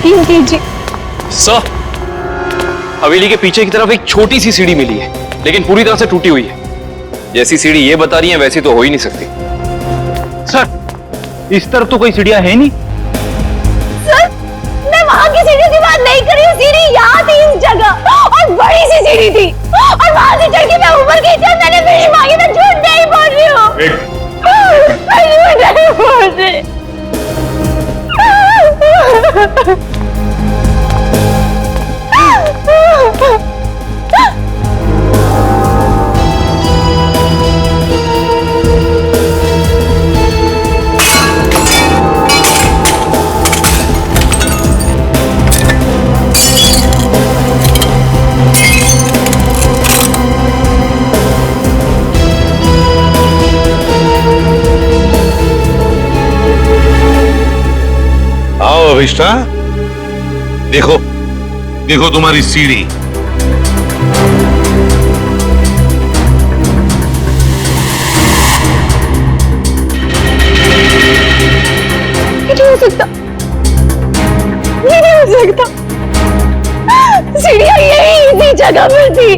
यकीन कीजिए। सर, हवेली के पीछे की तरफ एक छोटी सी सीढ़ी मिली है, लेकिन पूरी तरह से टूटी हुई है। जैसी सीढ़ी ये बता रही है वैसी तो हो ही नहीं सकती। सर, इस तरफ तो कोई सीढ़ियां है नहीं। सर, मैं वहां की सीढ़ी की बात नहीं कर रही हूँ। सीढ़ी यहाँ थी इस जगह, और बड़ी सी सीढ़ी थी, और वहां से चढ़ के मैं ऊपर गई थी। मैंने विश मांगी। मैं झूठ नहीं बोल रही हूँ। मैं झूठ नहीं बोल रही। आओ अभिष्टा, देखो देखो तुम्हारी सीढ़ी। ये नहीं हो सकता, ये नहीं हो सकता। सीढ़ियां यही इसी जगह पर थी।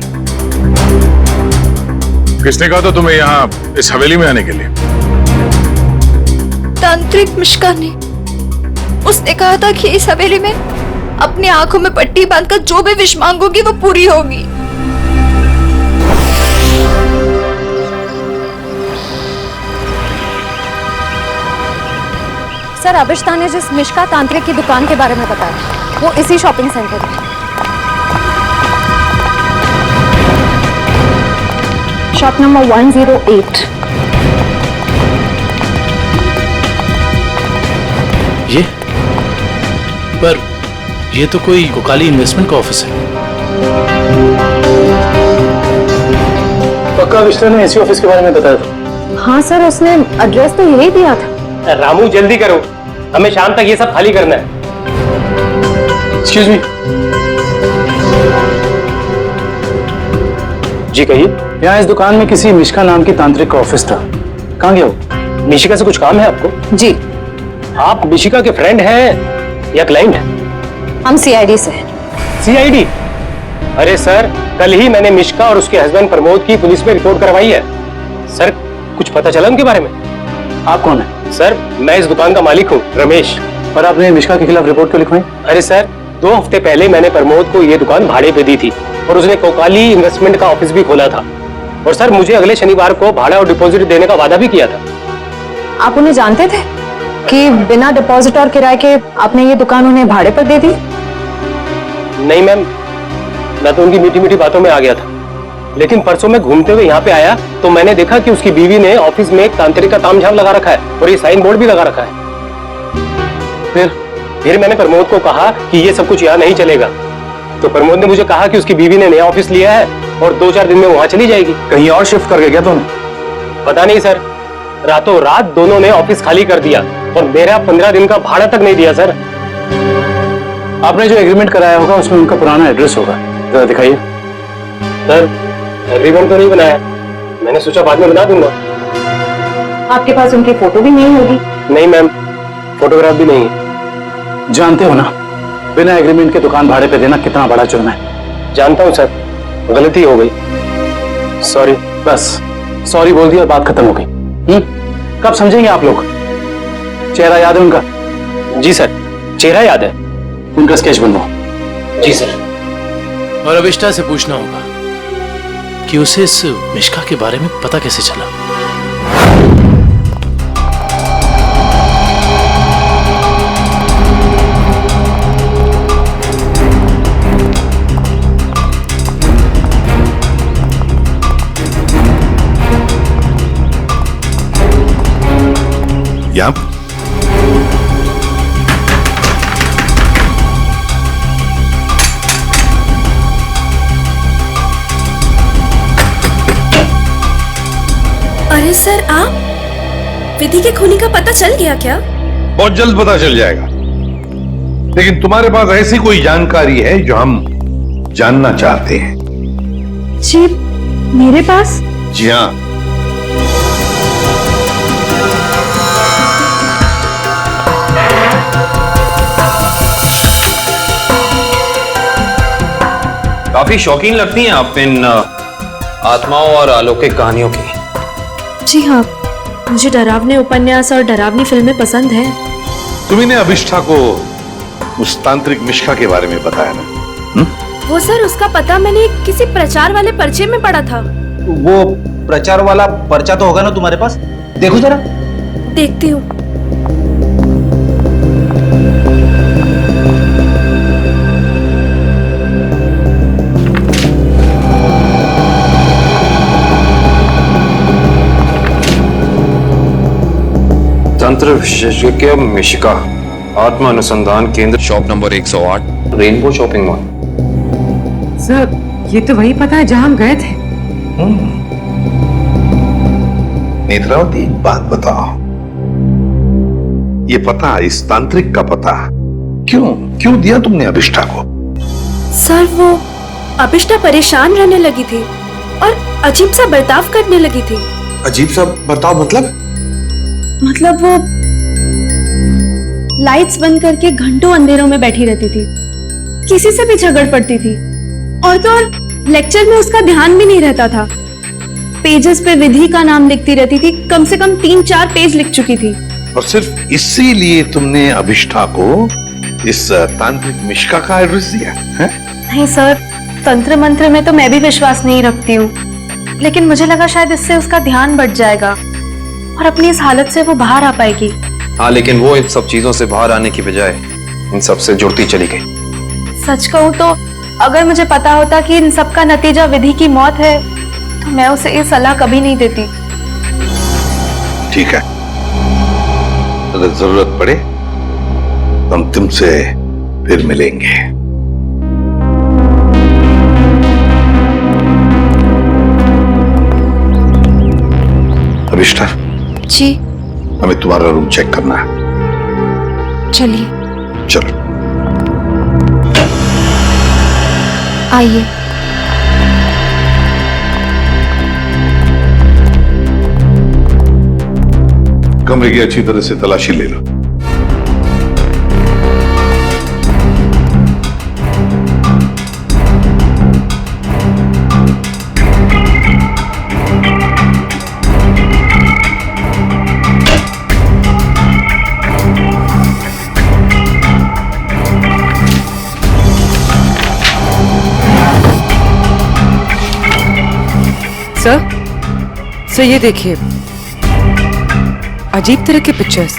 किसने कहा था तुम्हें यहाँ इस हवेली में आने के लिए? तांत्रिक मिश्का ने। उसने कहा था कि इस हवेली में अपनी आंखों में पट्टी बांधकर जो भी विश मांगोगी वो पूरी होगी। सर, अभिष्टा ने जिस मिश्का तांत्रिक की दुकान के बारे में बताया, वो इसी शॉपिंग सेंटर में। Shop number 108। ये पर ये तो कोई कोकाली इन्वेस्टमेंट का ऑफिस है। पक्का अभिष्टा ने इसी ऑफिस के बारे में बताया था? हाँ सर, उसने एड्रेस तो यही दिया था। रामू जल्दी करो, हमें शाम तक ये सब खाली करना है। Excuse me. जी कहिए। यहाँ इस दुकान में किसी मिशिका नाम की तांत्रिक का ऑफिस था। कहाँ गया वो? मिशिका से कुछ काम है आपको? जी। आप मिशिका के फ्रेंड हैं या क्लाइंट हैं? हम सीआईडी से। सीआईडी? अरे सर, कल ही मैंने मिशिका और उसके हस्बैंड प्रमोद की पुलिस में रिपोर्ट करवाई है। सर, कुछ पता चला उनके बारे में? आप कौन है? सर, मैं इस दुकान का मालिक हूँ, रमेश। और आपने मिशिका के खिलाफ रिपोर्ट क्यों लिखवाई? अरे सर, 2 हफ्ते पहले मैंने प्रमोद को ये दुकान भाड़े पे दी थी, और उसने कोकाली इन्वेस्टमेंट का ऑफिस भी खोला था। और सर, मुझे अगले शनिवार को भाड़ा और डिपॉजिट देने का वादा भी किया था। आप उन्हें जानते थे कि बिना डिपॉजिट और किराए के आपने ये दुकान उन्हें भाड़े पर दे दी? नहीं मैम, मैं तो उनकी मीठी मीठी बातों में आ गया था, लेकिन परसों मैं घूमते हुए यहाँ पे आया तो मैंने देखा कि उसकी बीवी ने ऑफिस में एक तांत्रिक का तामझाम लगा रखा है, और ये साइन बोर्ड भी लगा रखा है। फिर मैंने प्रमोद को कहा कि ये सब कुछ यहाँ नहीं चलेगा, तो प्रमोद ने मुझे कहा कि उसकी बीवी ने नया ऑफिस लिया है और 2-4 दिन में वहां चली जाएगी। कहीं और शिफ्ट करके गया तुमने? पता नहीं सर, रातों रात दोनों ने ऑफिस खाली कर दिया और मेरा 15 दिन का भाड़ा तक नहीं दिया। सर, आपने जो एग्रीमेंट कराया होगा उसमें उनका पुराना एड्रेस होगा, जरा दिखाइए। सर, एग्रीमेंट तो नहीं बनाया, मैंने सोचा बाद में बना दूंगा। आपके पास उनकी फोटो भी नहीं होगी? नहीं मैम, फोटोग्राफ भी नहीं है। जानते हो ना, बिना एग्रीमेंट के दुकान भाड़े पे देना कितना बड़ा जुर्म है। जानता हूँ सर, गलती हो गई, सॉरी। बस सॉरी बोल दिया और बात खत्म हो गई। कब समझेंगे आप लोग? चेहरा याद है उनका? जी सर, चेहरा याद है। उनका स्केच बनवाओ। जी सर। और अभिष्टा से पूछना होगा कि उसे इस मिशिका के बारे में पता कैसे चला। यहाँ अरे सर, आप विधि के खूनी का पता चल गया क्या? बहुत जल्द पता चल जाएगा, लेकिन तुम्हारे पास ऐसी कोई जानकारी है जो हम जानना चाहते हैं? जी, मेरे पास? जी हाँ। काफी शौकीन लगती हैं आप इन आत्माओं और अलौकिक कहानियों की। जी हाँ, मुझे डरावने उपन्यास और डरावनी फिल्में पसंद है। तुम्ही ने अभिष्ठा को उस तांत्रिक मिश्का के बारे में बताया ना? वो सर, उसका पता मैंने किसी प्रचार वाले पर्चे में पढ़ा था। वो प्रचार वाला पर्चा तो होगा ना तुम्हारे पास? देखो जरा। देखती हूँ। तंत्र विशेषज्ञ मिशिका, आत्मा अनुसंधान केंद्र, shop number 108, rainbow shopping mall. Sir, ये तो वही पता है जहां हम गए थे। नेत्रावती, एक बात बताओ, ये पता, इस तांत्रिक का पता क्यों दिया तुमने अभिष्ठा को? सर, वो अभिष्ठा परेशान रहने लगी थी और अजीब सा बर्ताव करने लगी थी। अजीब सा बर्ताव मतलब वो लाइट्स बंद करके घंटों अंधेरों में बैठी रहती थी, किसी से भी झगड़ पड़ती थी, और तो और लेक्चर में उसका ध्यान भी नहीं रहता था। पेजेस पे विधि का नाम लिखती रहती थी, कम से कम 3-4 पेज लिख चुकी थी। और सिर्फ इसीलिए तुमने अभिष्ठा को इस तांत्रिक मिश्का का एड्रेस दिया है? नहीं सर, तंत्र मंत्र में तो मैं भी विश्वास नहीं रखती हूँ, लेकिन मुझे लगा शायद इससे उसका ध्यान बढ़ जाएगा और अपनी इस हालत से वो बाहर आ पाएगी। हाँ, लेकिन वो इन सब चीजों से बाहर आने की बजाय इन सब से जुड़ती चली गई। सच कहूँ तो अगर मुझे पता होता कि इन सब का नतीजा विधि की मौत है, तो मैं उसे ये सलाह कभी नहीं देती। ठीक है, अगर जरूरत पड़े तो हम तुमसे फिर मिलेंगे। अभिष्ठा जी। हमें तुम्हारा रूम चेक करना है। चलिए। चलो। आइए। कमरे की अच्छी तरह से तलाशी ले लो। सर, ये देखिए, अजीब तरह के पिक्चर्स।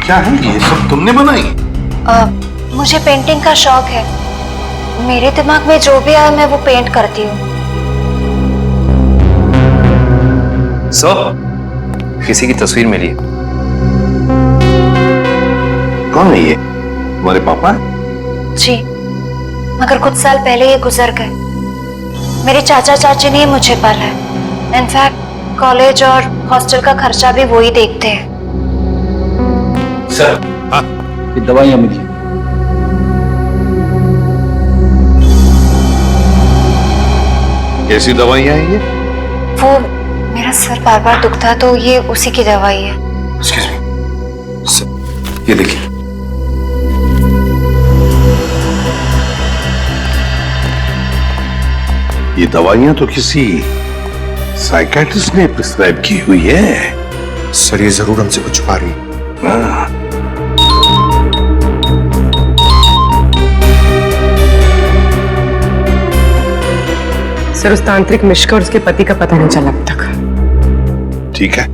क्या है ये सब तुमने बनाई? मुझे पेंटिंग का शौक है। मेरे दिमाग में जो भी आए मैं वो पेंट करती हूँ। सर, किसी की तस्वीर मिली है। कौन है ये? तुम्हारे पापा? जी, मगर कुछ साल पहले ये गुजर गए। मेरे चाचा चाची ने मुझे पाला है। इनफैक्ट कॉलेज और हॉस्टल का खर्चा भी वो ही देखते हैं। सर, हाँ? ये दवाइयां मिली। कैसी दवाइयां हैं ये? वो मेरा सर बार बार दुखता है तो ये उसी की दवाई है। Excuse me. सर, ये देखिए। ये दवाइयां तो किसी साइकियाट्रिस्ट ने प्रिस्क्राइब की हुई है। सर, ये जरूर हमसे कुछ छुपा रही है। हाँ। सर, उस तांत्रिक मिश्का और उसके पति का पता नहीं चला अब तक। ठीक है,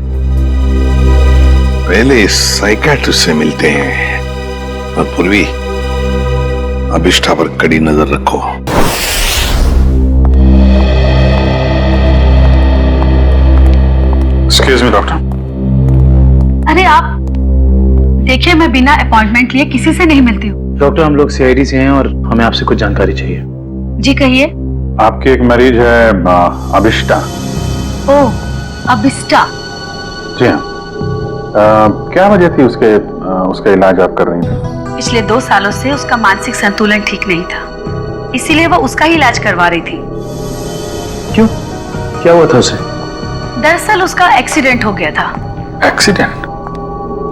पहले इस साइकियाट्रिस्ट से मिलते हैं और पूर्वी, अभिष्ठा पर कड़ी नजर रखो। Excuse me doctor. अरे आप देखिए, मैं बिना अपॉइंटमेंट लिए किसी से नहीं मिलती हूँ। डॉक्टर, हम लोग सीआईडी से हैं और हमें आपसे कुछ जानकारी चाहिए। जी कहिए। आपकी एक मरीज है अभिष्ठा। ओह, अभिष्ठा। जी हाँ। क्या वजह थी उसका इलाज आप कर रही थी? पिछले 2 सालों से उसका मानसिक संतुलन ठीक नहीं था, इसीलिए वो उसका ही इलाज करवा रही थी। क्यों, क्या हुआ था उसे? दरअसल उसका एक्सीडेंट हो गया था एक्सीडेंट?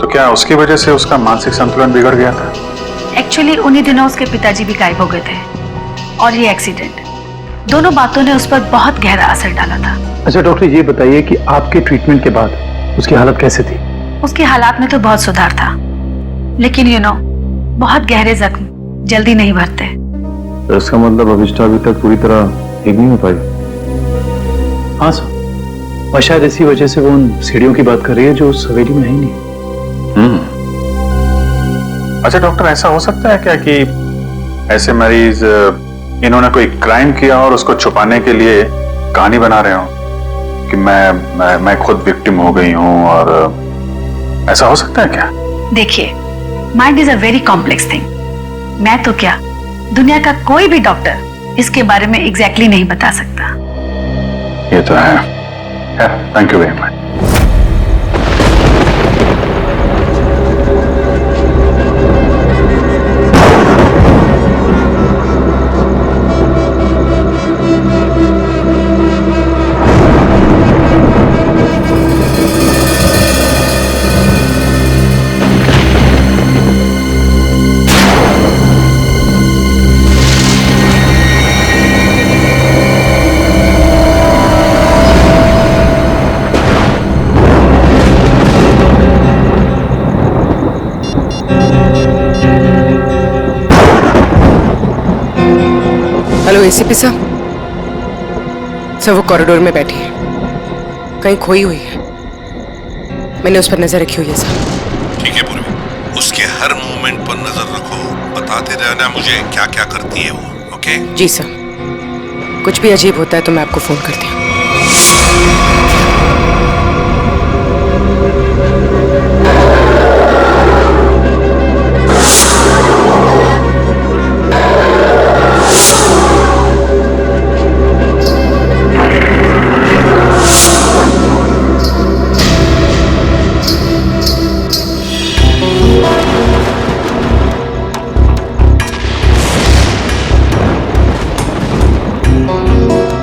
तो क्या उसकी वजह से उसका मानसिक संतुलन बिगड़ गया था? एक्चुअली उन्हीं दिनों उसके पिताजी भी गायब हो गए थे और ये एक्सीडेंट, दोनों बातों ने उस पर बहुत गहरा असर डाला था। अच्छा डॉक्टर, ये बताइए कि आपके ट्रीटमेंट के बाद उसकी हालत कैसे थी? उसकी हालात में तो बहुत सुधार था, लेकिन बहुत गहरे जख्म जल्दी नहीं भरते। तो इसका मतलब अभिष्टा अभी तक पूरी तरह ठीक नहीं हो पाई? हाँ सर, और शायद इसी वजह से वो उन सीढ़ियों की बात कर रही है जो उस हवेली में है ही नहीं। अच्छा डॉक्टर, ऐसा हो सकता है क्या कि ऐसे मरीज इन्होंने कोई क्राइम किया और उसको छुपाने के लिए कहानी बना रहे हो कि मैं खुद विक्टिम हो गई हूं, और ऐसा हो सकता है क्या? देखिए, mind is a very complex thing. मैं तो क्या, दुनिया का कोई भी डॉक्टर इसके बारे में एग्जैक्टली नहीं बता सकता। ये तो है। Thank you very much. Hello ACP साहब। सर वो कॉरिडोर में बैठी है, कहीं खोई हुई है। मैंने उस पर नजर रखी हुई है सर। ठीक है पूर्वी, उसके हर मूवमेंट पर नजर रखो, बताते रहना मुझे क्या क्या करती है वो। ओके? जी सर, कुछ भी अजीब होता है तो मैं आपको फोन करती हूँ।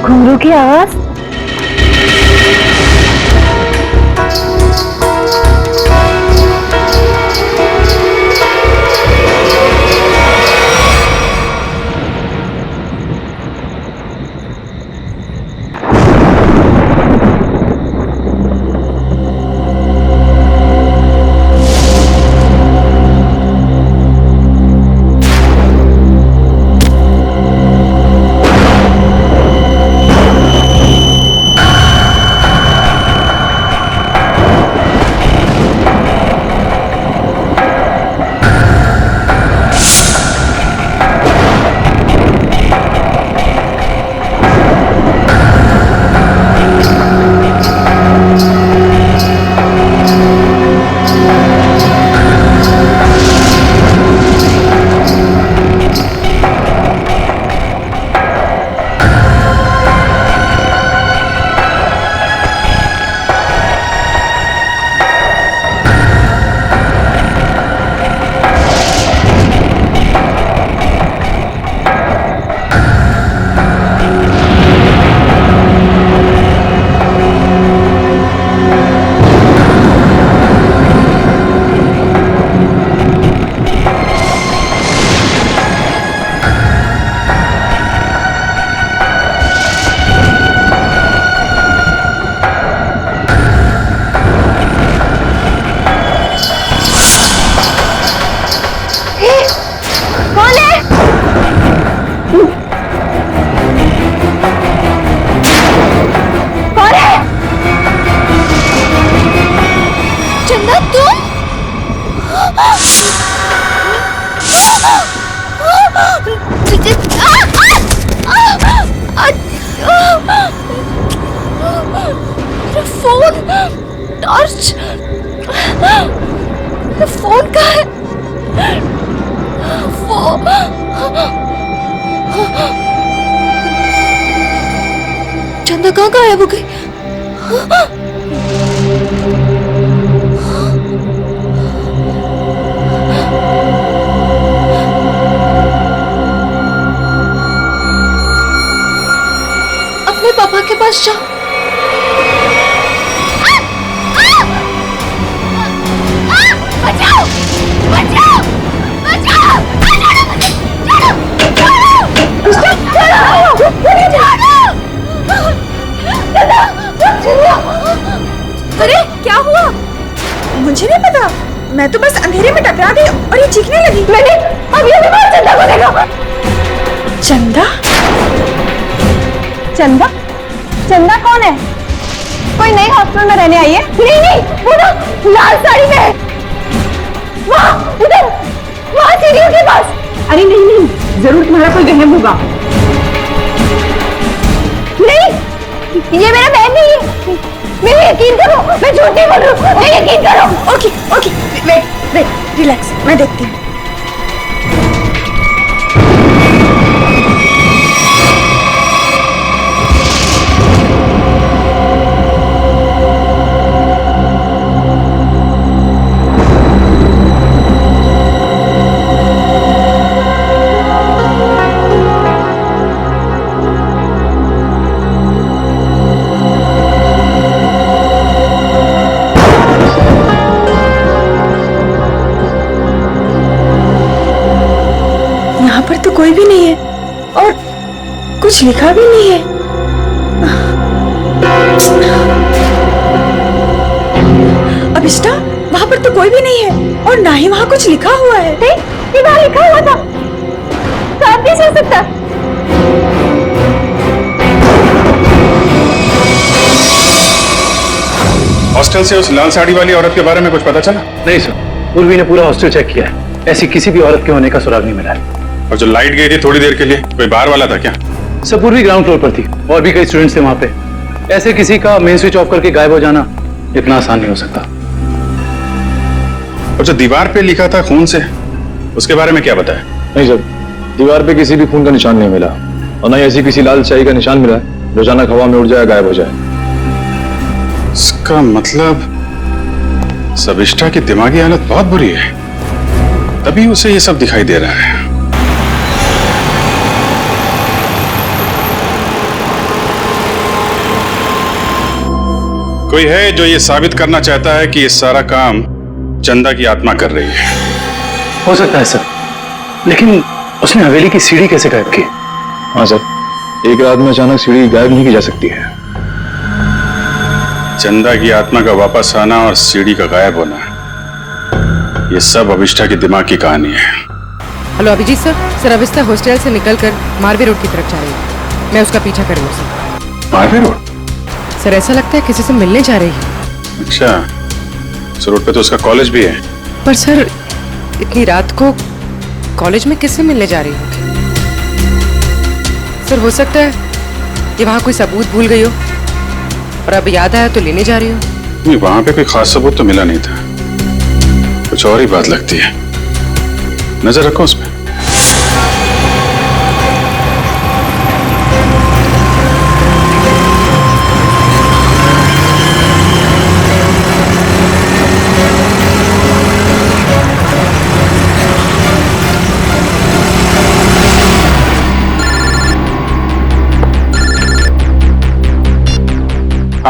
घुंघरू की आवाज। फोन, टॉर्च, फोन कहाँ है? चंदा कहाँ गायब हो गई? अपने पापा के पास जाओ। बचाओ बचाओ बचाओ अरे क्या हुआ? मुझे नहीं पता, मैं तो बस अंधेरे में टकरा गई और ये चीखने लगी। मैंने अभी चंदा को देखा। चंदा? चंदा? चंदा कौन है? कोई नई हॉस्टल में रहने आई है? नहीं नहीं, वो ना लाल साड़ी में है। वहाँ उधर, वहाँ सीढ़ियों के पास। अरे नहीं नहीं, जरूर तुम्हारा कोई वहम होगा। नहीं, ये मेरा बहन नहीं है। मेरे यकीन करो, मैं झूठ नहीं बोल रही हूँ। मैं यकीन करो। Okay okay, wait wait, relax, मैं देखती हूँ। यहाँ पर तो कोई भी नहीं है और कुछ लिखा भी नहीं है। अभिष्टा, वहाँ पर तो कोई भी नहीं है और ना ही वहाँ कुछ लिखा हुआ है। ये वहाँ लिखा हुआ था, साफ नहीं हो सकता। हॉस्टल से उस लाल साड़ी वाली औरत के बारे में कुछ पता चला? नहीं सर, उर्वी ने पूरा हॉस्टल चेक किया है, ऐसी किसी भी औरत के होने का सुराग नहीं मिला है। और जो लाइट गई थी थोड़ी देर के लिए, कोई बाहर वाला था क्या? सब पूर्वी ग्राउंड फ्लोर पर थी और भी कई स्टूडेंट्स थे वहां पे। ऐसे किसी का मेन स्विच ऑफ करके गायब हो जाना इतना आसान नहीं हो सकता। और जो दीवार पे लिखा था खून से, उसके बारे में क्या बताया? नहीं सर, दीवार पे किसी भी खून का निशान नहीं मिला और न ही ऐसी किसी लाल स्याही का निशान मिला है जो अचानक हवा में उड़ जाए, गायब हो जाए। इसका मतलब सविष्टा की दिमागी हालत बहुत बुरी है, तभी उसे ये सब दिखाई दे रहा है। कोई है जो ये साबित करना चाहता है कि ये सारा काम चंदा की आत्मा कर रही है। हो सकता है सर, लेकिन उसने हवेली की सीढ़ी कैसे गायब की? हाँ सर, एक रात में अचानक सीढ़ी गायब नहीं की जा सकती है। चंदा की आत्मा का वापस आना और सीढ़ी का गायब होना, ये सब अभिष्टा के दिमाग की कहानी है। Hello Abhijeet sir, sir Abhishta hostel से निकलकर मारवे रोड की तरफ जा रही है। मैं उसका पीछा कर लूँ सर। मारवे रोड? सर ऐसा लगता है किसी से मिलने जा रही है। अच्छा, इस रोड पे तो उसका कॉलेज भी है। पर सर इतनी रात को कॉलेज में किससे मिलने जा रही होगी? सर हो सकता है ये वहाँ कोई सबूत भूल गई हो और अब याद आया तो लेने जा रही हो। नहीं, वहां पे कोई खास सबूत तो मिला नहीं था, कुछ और ही बात लगती है। नजर रखो उस पे।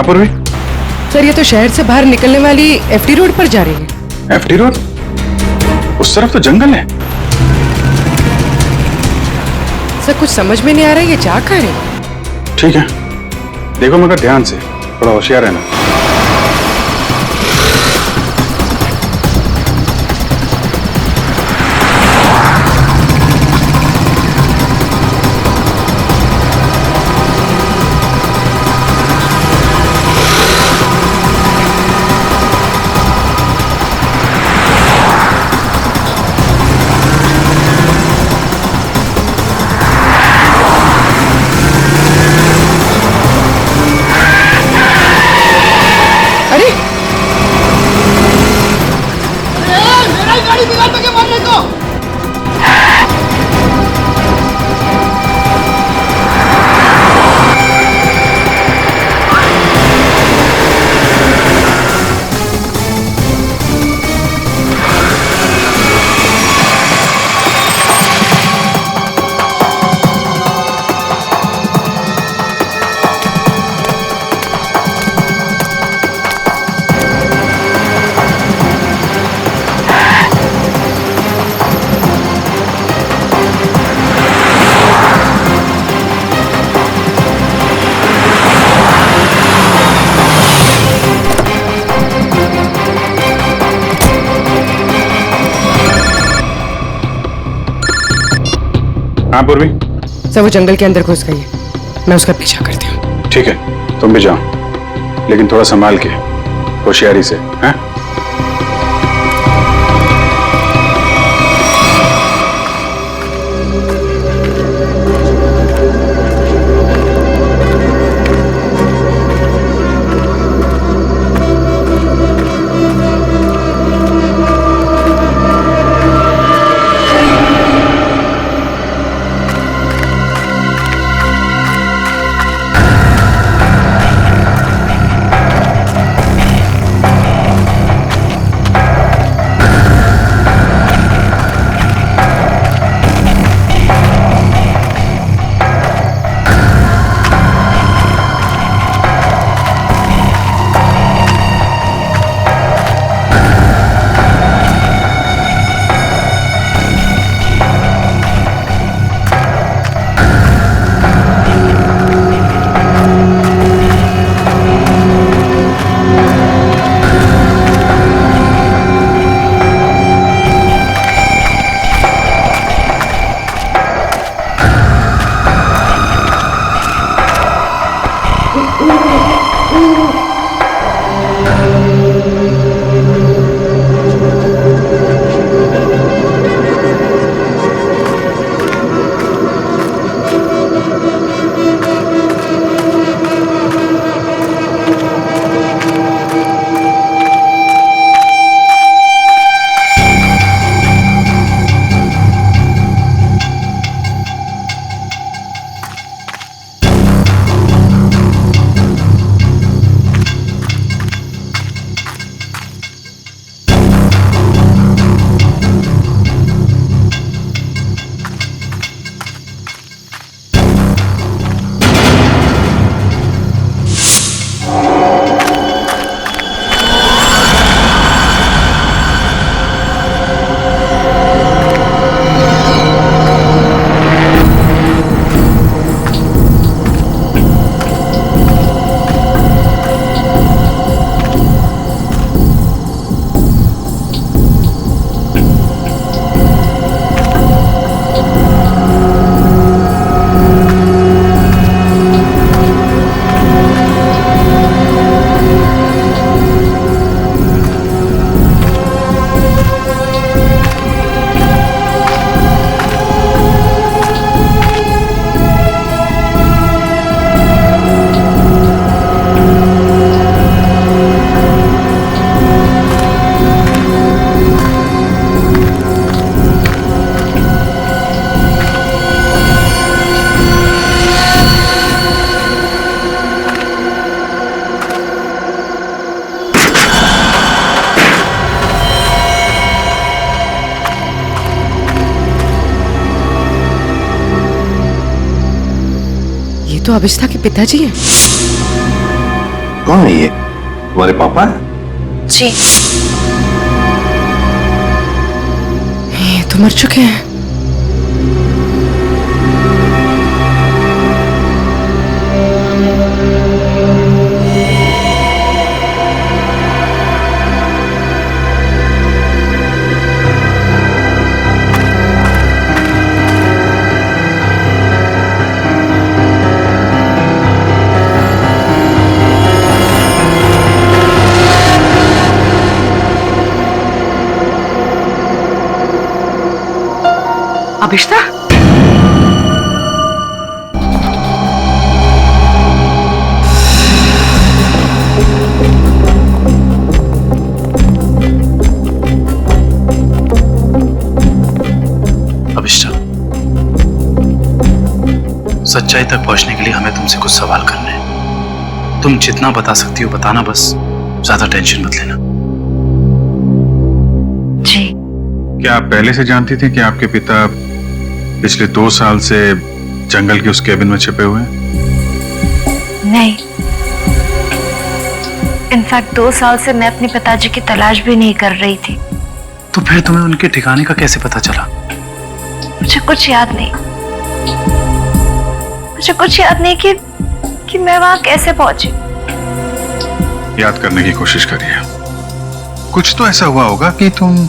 पूर्वी, सर ये तो शहर से बाहर निकलने वाली एफडी रोड पर जा रही है। FD road? उस तरफ तो जंगल है। सर कुछ समझ में नहीं आ रहा है ये जा कहाँ रही है। ठीक है, देखो मगर ध्यान से, थोड़ा होशियार रहना। हाँ पूर्वी। सर वो जंगल के अंदर घुस गई है, मैं उसका पीछा करती हूँ। ठीक है, तुम भी जाओ, लेकिन थोड़ा संभाल के, होशियारी से, हैं? तो अभिष्ठा के पिताजी हैं। कौन है ये? तुम्हारे पापा? जी। ये तो मर चुके हैं। अभिष्ठा, अभिष्ठा, सच्चाई तक पहुंचने के लिए हमें तुमसे कुछ सवाल करने हैं। तुम जितना बता सकती हो बताना, बस ज्यादा टेंशन मत लेना। जी। क्या आप पहले से जानती थी कि आपके पिता पिछले 2 साल से जंगल के उस केबिन में छिपे हुए हैं? नहीं, इनफैक्ट 2 साल से मैं अपने पिताजी की तलाश भी नहीं कर रही थी। तो फिर तुम्हें उनके ठिकाने का कैसे पता चला? मुझे कुछ याद नहीं, मुझे कुछ याद नहीं कि मैं वहां कैसे पहुंची। याद करने की कोशिश करिए। कुछ तो ऐसा हुआ होगा कि तुम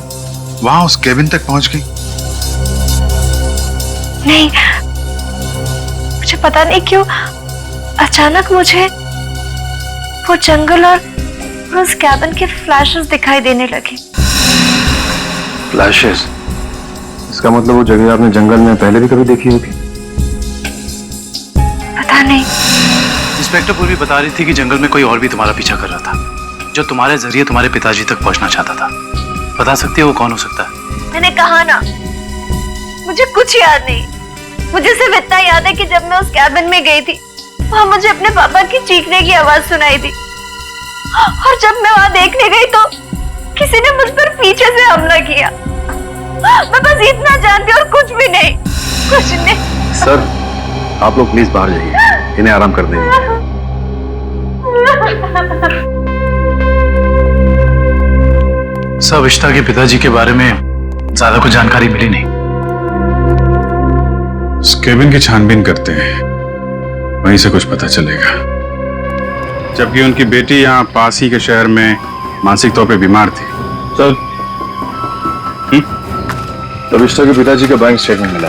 वहां उस केबिन तक पहुंच गई। नहीं, मुझे पता नहीं क्यों अचानक मुझे वो जंगल और उस कैबिन के फ्लैशेस दिखाई देने लगे। फ्लैशेस? इसका मतलब वो जगह आपने जंगल में पहले भी कभी देखी होगी? पता नहीं। इंस्पेक्टर पूर्वी बता रही थी कि जंगल में कोई और भी तुम्हारा पीछा कर रहा था, जो तुम्हारे जरिए तुम्हारे पिताजी तक पहुंचना चाहता था। बता सकती है वो कौन हो सकता है? मैंने कहा ना, मुझे कुछ याद नहीं। मुझे सिर्फ इतना याद है कि जब मैं उस कैबिन में गई थी, वहां मुझे अपने पापा की चीखने की आवाज सुनाई दी, और जब मैं वहां देखने गई तो किसी ने मुझ पर पीछे से हमला किया। मैं बस इतना जानती हूँ और कुछ भी नहीं, कुछ नहीं। सर, आप लोग प्लीज बाहर जाइए, इन्हें आराम कर देंगे। सब अभिष्टा के पिताजी के बारे में ज्यादा कुछ जानकारी मिली नहीं। इस केबिन की छानबीन करते हैं, वहीं से कुछ पता चलेगा। जबकि उनकी बेटी यहाँ पास ही के शहर में मानसिक तौर पे बीमार थी। सर, अभिष्टा के पिताजी का बैंक स्टेटमेंट मिला।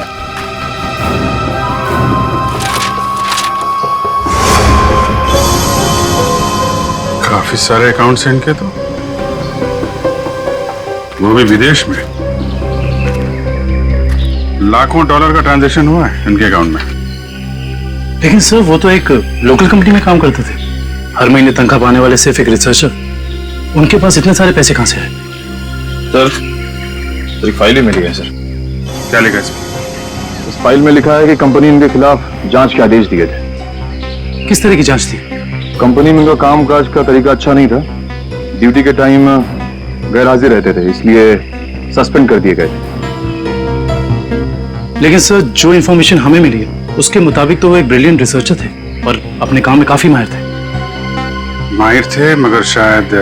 काफी सारे अकाउंट्स हैं इनके तो, वो भी विदेश में। लाखों डॉलर का ट्रांजैक्शन हुआ है इनके अकाउंट में। लेकिन सर, वो तो एक लोकल कंपनी में काम करते थे, हर महीने तनख्वाह पाने वाले सिर्फ एक रिसर्चर। उनके पास इतने सारे पैसे कहां से आए? सर, एक फाइल ही मिली है सर। क्या लिखा है इसमें? इस फाइल में लिखा है कि कंपनी इनके खिलाफ जांच के आदेश दिए थे। किस तरह की जांच थी? कंपनी में इनका कामकाज का तरीका अच्छा नहीं था। ड्यूटी के टाइम गैर हाजिर रहते थे, इसलिए सस्पेंड कर दिए गए थे। लेकिन सर, जो इंफॉर्मेशन हमें मिली है उसके मुताबिक तो वो एक ब्रिलियंट रिसर्चर थे और अपने काम में काफी माहिर थे। माहिर थे, मगर शायद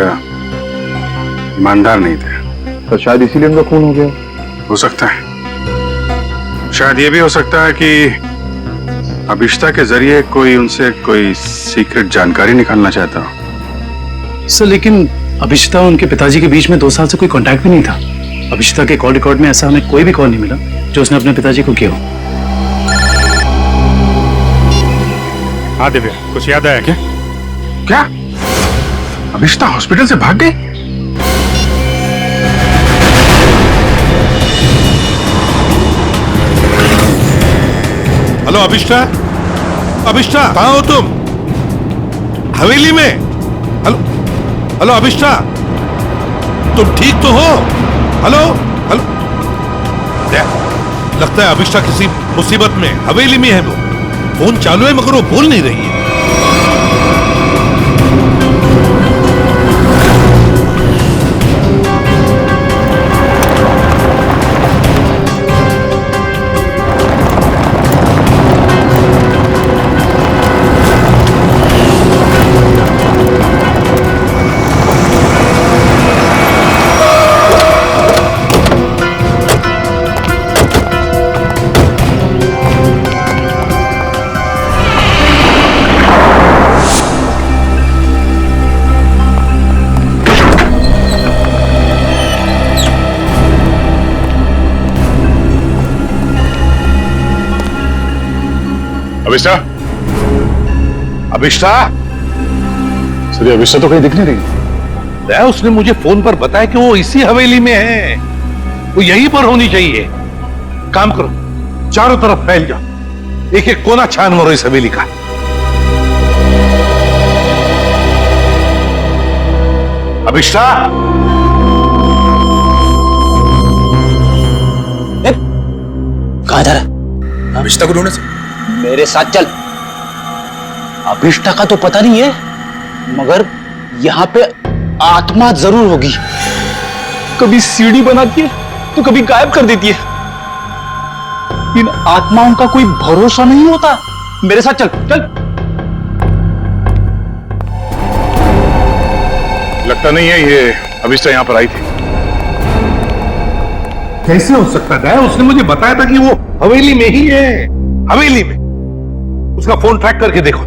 ईमानदार नहीं थे। तो शायद इसीलिए उनका खून हो गया। हो सकता है। शायद ये भी हो सकता है कि अभिष्टा के जरिए कोई उनसे कोई सीक्रेट जानकारी निकालना चाहता हो। सर, लेकिन अभिष्टा और उनके पिताजी के बीच में 2 साल से कोई कांटेक्ट भी नहीं था। अभिष्टा के कॉल रिकॉर्ड में ऐसा हमें कोई भी कॉल नहीं मिला जो उसने अपने पिताजी को किया हो। हाँ दिव्या, कुछ याद आया क्या? क्या अभिष्टा हॉस्पिटल से भाग गई? हेलो अभिष्टा, अभिष्टा कहाँ हो तुम? हवेली में? हेलो हेलो अभिष्टा, तुम ठीक तो हो? हेलो हेलो, लगता है अभिष्टा किसी मुसीबत में हवेली में है। वो फोन चालू है मगर वो बोल नहीं रही है। अभिष्टा, अभिष्टा, सर, अभिष्टा तो कहीं दिख नहीं रही। उसने मुझे फोन पर बताया कि वो इसी हवेली में है, वो यहीं पर होनी चाहिए। काम करो, चारों तरफ फैल जाओ, एक एक कोना छान मारो इस हवेली का। अभिष्टा, कहां जा रहा? अभिष्टा को ढूंढने से। मेरे साथ चल। अभिष्टा का तो पता नहीं है, मगर यहाँ पे आत्मा जरूर होगी। कभी सीढ़ी बनाती है तो कभी गायब कर देती है। इन आत्माओं का कोई भरोसा नहीं होता। मेरे साथ चल चल। लगता नहीं है ये अभिष्टा यहाँ पर आई थी। कैसे हो सकता है? उसने मुझे बताया था कि वो हवेली में ही है, हवेली में। उसका फोन ट्रैक करके देखो।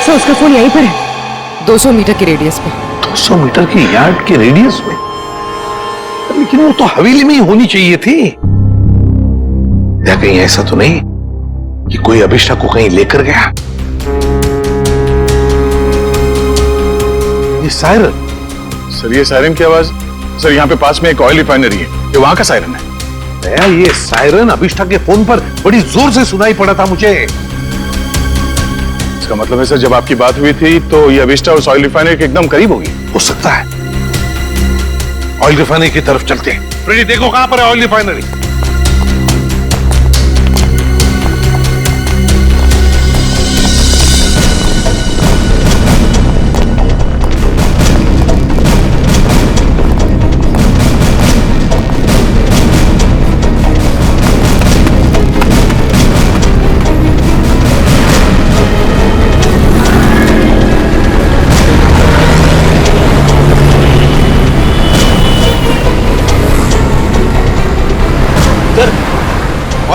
सर, उसका फोन यहीं पर है, 200 मीटर की रेडियस पे। 200 मीटर की यार्ड के रेडियस में? लेकिन वो तो हवेली में ही होनी चाहिए थी। या कहीं ऐसा तो नहीं कि कोई अभिष्ठा को कहीं लेकर गया? ये सायरन। सर ये सायरन की आवाज, सर यहाँ पे पास में एक ऑयल रिफाइनरी है, ये वहां का सायरन है। ये सायरन अभिष्ठा के फोन पर बड़ी जोर से सुनाई पड़ा था मुझे। इसका मतलब है सर जब आपकी बात हुई थी तो ये अभिष्ठा उस ऑयल रिफाइनरी के एकदम करीब होगी। हो सकता है। ऑयल रिफाइनरी की तरफ चलते हैं। फ्रेडी देखो कहां पर है ऑयल रिफाइनरी।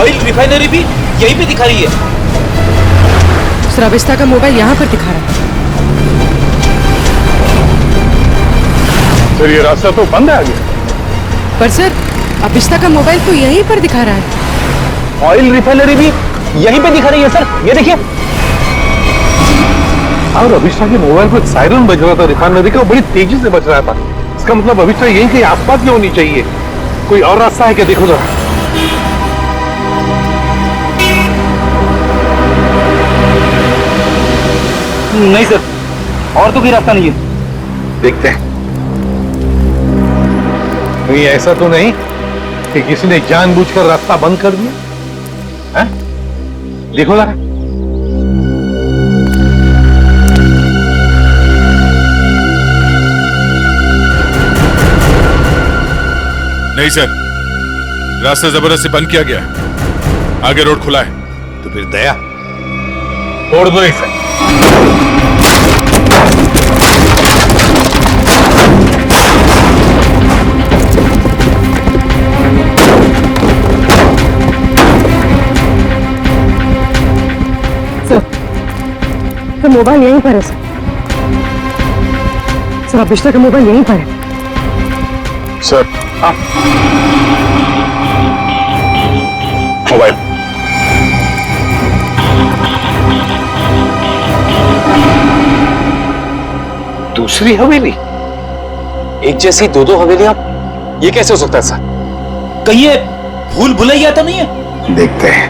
ऑयल रिफाइनरी भी यहीं पे दिखा रही है। सर अभिष्ठा का मोबाइल यहाँ पर दिखा रहा है। सर ये रास्ता तो बंद है आगे। पर सर अभिष्ठा का मोबाइल तो यहीं पर दिखा रहा है। ऑयल रिफाइनरी भी यहीं पे दिखा रही है सर, ये देखिए। और अभिष्ठा के मोबाइल पर सायरन बज रहा था रिफाइनरी का, बड़ी तेजी से बज रहा था। इसका मतलब अभिष्ठा यहीं कहीं आसपास की होनी चाहिए। कोई और रास्ता है क्या, देखो जरा। नहीं सर, और तो कोई रास्ता नहीं है। देखते हैं। कहीं ऐसा तो नहीं कि किसी ने जानबूझकर रास्ता बंद कर दिया है? देखो जरा। नहीं सर, रास्ता जबरदस्ती बंद किया गया, आगे रोड खुला है। तो फिर दया तोड़ दो इसे। सर मोबाइल यहीं पर है सर। सर अभिष्ठा का मोबाइल यहीं पर है। Sir mobile. दूसरी हवेली? एक जैसी दो दो हवेलियां, ये कैसे हो सकता है सर? कहीं ये भूल भुलैया तो नहीं है? देखते हैं।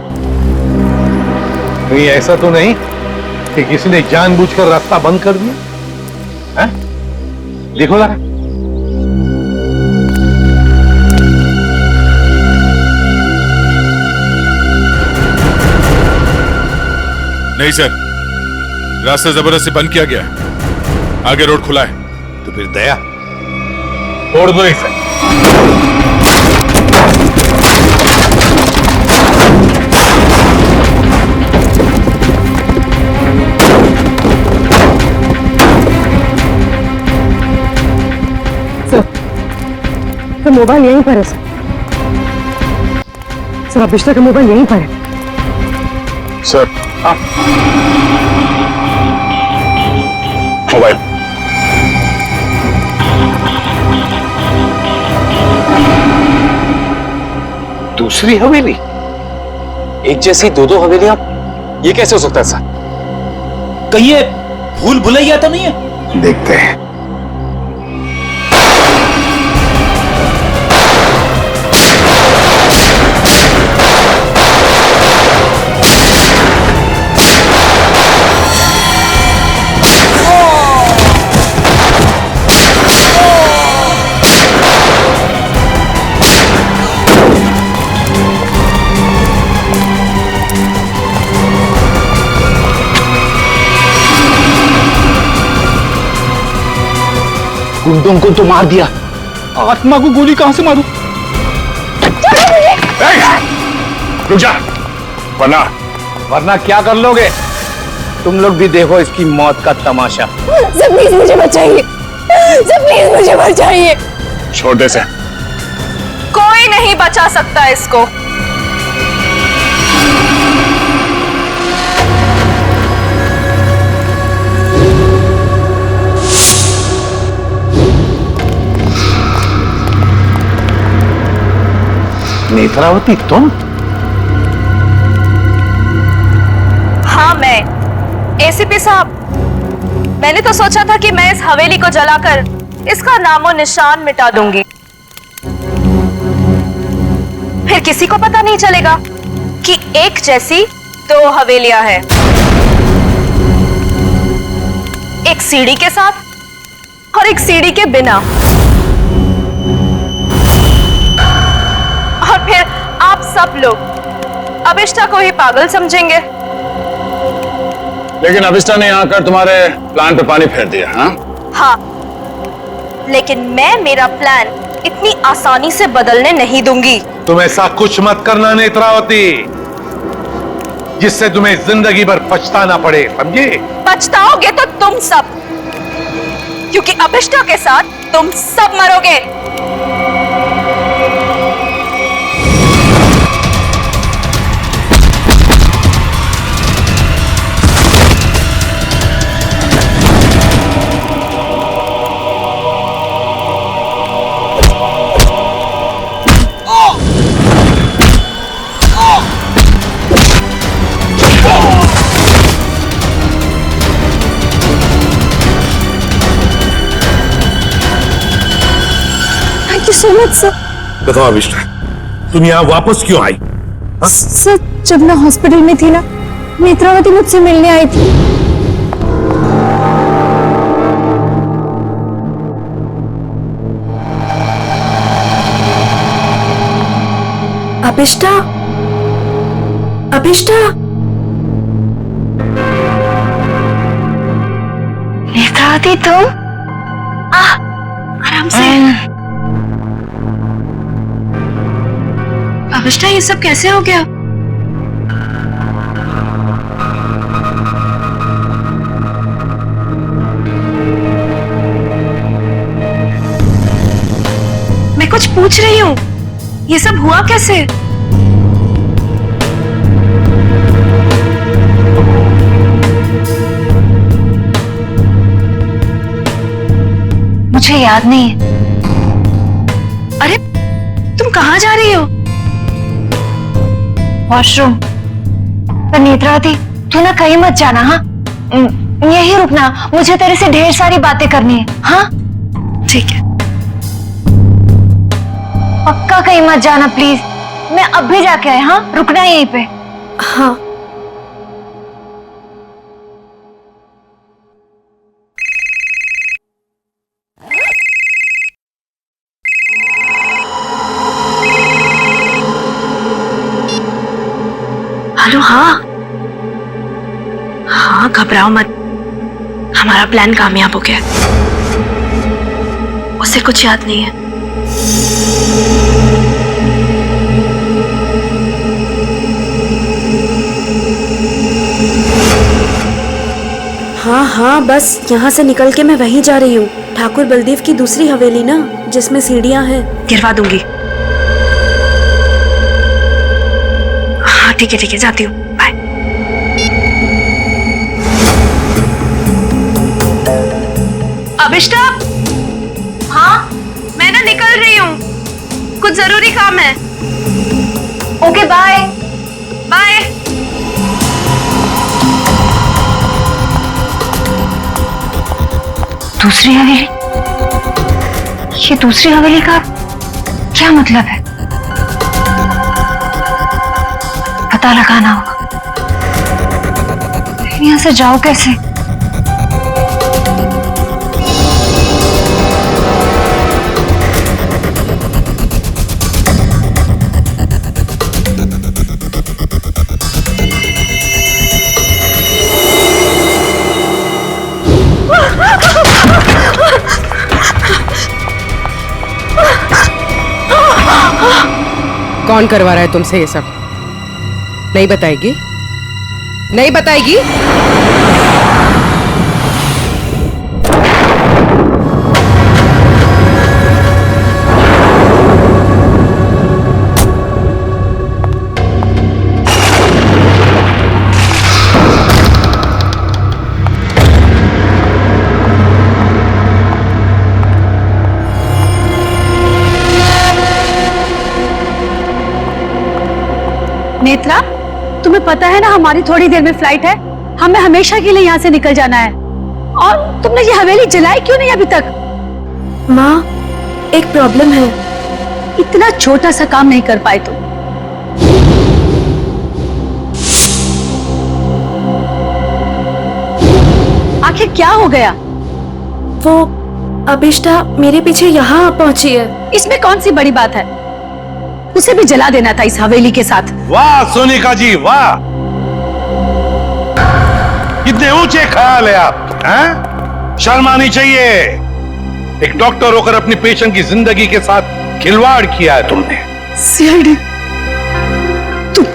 कहीं ऐसा तो नहीं कि किसी ने जानबूझकर रास्ता बंद कर दिया है? देखो जरा। नहीं सर, रास्ता जबरदस्ती बंद किया गया, आगे रोड खुला है। तो फिर दया तोड़ दो इसे। सर मोबाइल यहीं पर है सर। सर अभिष्ठा का मोबाइल यहीं पर है। Sir mobile. दूसरी हवेली? एक जैसी दो दो हवेलियां, ये कैसे हो सकता है सर? कहीं ये भूल भुलैया तो नहीं है? देखते हैं। गुंडों को तो मार दिया, आत्मा को गोली कहां से मारूं? रुक जा, वरना क्या कर लोगे? तुम लोग भी देखो इसकी मौत का तमाशा। सर प्लीज मुझे बचाइए, सर प्लीज मुझे बचाइए। छोड़ दे से। कोई नहीं बचा सकता इसको। नेत्रावती तुम? हाँ मैं। एसीपी साहब, मैंने तो सोचा था कि मैं इस हवेली को जलाकर इसका नामो निशान मिटा दूंगी, फिर किसी को पता नहीं चलेगा कि एक जैसी दो हवेलियां हैं, एक सीढ़ी के साथ और एक सीढ़ी के बिना। और फिर आप सब लोग अभिष्टा को ही पागल समझेंगे। लेकिन अभिष्टा ने यहाँ आकर तुम्हारे प्लान पे पानी फेर दिया। हाँ, लेकिन मैं मेरा प्लान इतनी आसानी से बदलने नहीं दूंगी। तुम ऐसा कुछ मत करना नेत्रावती, जिससे तुम्हें जिंदगी भर पछताना पड़े, समझे? पछताओगे तो तुम सब, क्योंकि अभिष्टा के साथ तुम सब मरोगे। So much sir. बताओ अभिष्टा, तुम यहाँ वापस क्यों आई? सर, जब मैं हॉस्पिटल में थी ना, नेत्रावती मुझसे मिलने आई थी। अभिष्टा, अभिष्टा, नेत्रावती तुम? आराम से। अभिष्टा, ये सब कैसे हो गया? मैं कुछ पूछ रही हूँ, ये सब हुआ कैसे? मुझे याद नहीं है। अरे, तुम कहाँ जा रही हो? वॉशरूम। पर नेत्रावती, तू ना कहीं मत जाना। हाँ, यही रुकना, मुझे तेरे से ढेर सारी बातें करनी है। हाँ ठीक है। पक्का कहीं मत जाना प्लीज। मैं अब भी जाके आए। हाँ, रुकना यहीं पे। हाँ। हेलो। हाँ हाँ, घबराओ मत, हमारा प्लान कामयाब हो गया। उसे कुछ याद नहीं है। हाँ हाँ, बस यहाँ से निकल के मैं वहीं जा रही हूँ। ठाकुर बलदेव की दूसरी हवेली ना, जिसमें सीढ़ियाँ हैं। गिरवा दूंगी। हाँ ठीक है, जाती हूँ। बाय। अभिष्टा। हाँ, मैं ना निकल रही हूँ, कुछ जरूरी काम है। Okay, bye bye. दूसरी हवेली? ये दूसरी हवेली का क्या मतलब है? पता लगाना होगा। यहाँ से जाओ कैसे? कौन करवा रहा है तुमसे ये सब? नहीं बताएगी? नहीं बताएगी? नेत्रा, तुम्हें पता है ना हमारी थोड़ी देर में फ्लाइट है, हमें हमेशा के लिए यहाँ से निकल जाना है। और तुमने ये हवेली जलाई क्यों नहीं अभी तक? माँ, एक प्रॉब्लम है। इतना छोटा सा काम नहीं कर पाए तुम। आखिर क्या हो गया? वो अभिष्टा मेरे पीछे यहाँ पहुंची है। इसमें कौन सी बड़ी बात है? उसे भी जला देना था इस हवेली के साथ। वाह सोनिका जी, वाह, कितने ऊंचे ख्याल है आप, हैं? शर्म आनी चाहिए। एक डॉक्टर होकर अपनी पेशेंट की जिंदगी के साथ खिलवाड़ किया है तुमने। सीआईडी, तुम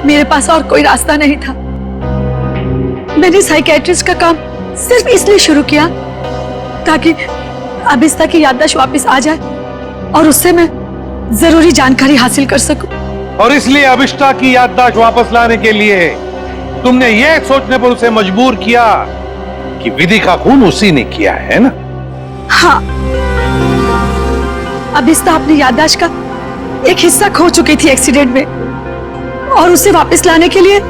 मेरे पास और कोई रास्ता नहीं था। मैंने साइकियाट्रिस्ट का काम सिर्फ इसलिए शुरू किया ताकि अभिष्टा की याददाश्त वापस आ जाए और उससे मैं जरूरी जानकारी हासिल कर सकूं। और इसलिए अभिष्टा की याददाश्त वापस लाने के लिए तुमने ये सोचने पर उसे मजबूर किया कि विधि का खून उसी ने किया है ना? हाँ, अभिष्टा अपनी याददाश्त का एक हिस्सा खो चुकी थी एक्सीडेंट में, और उसे वापस लाने के लिए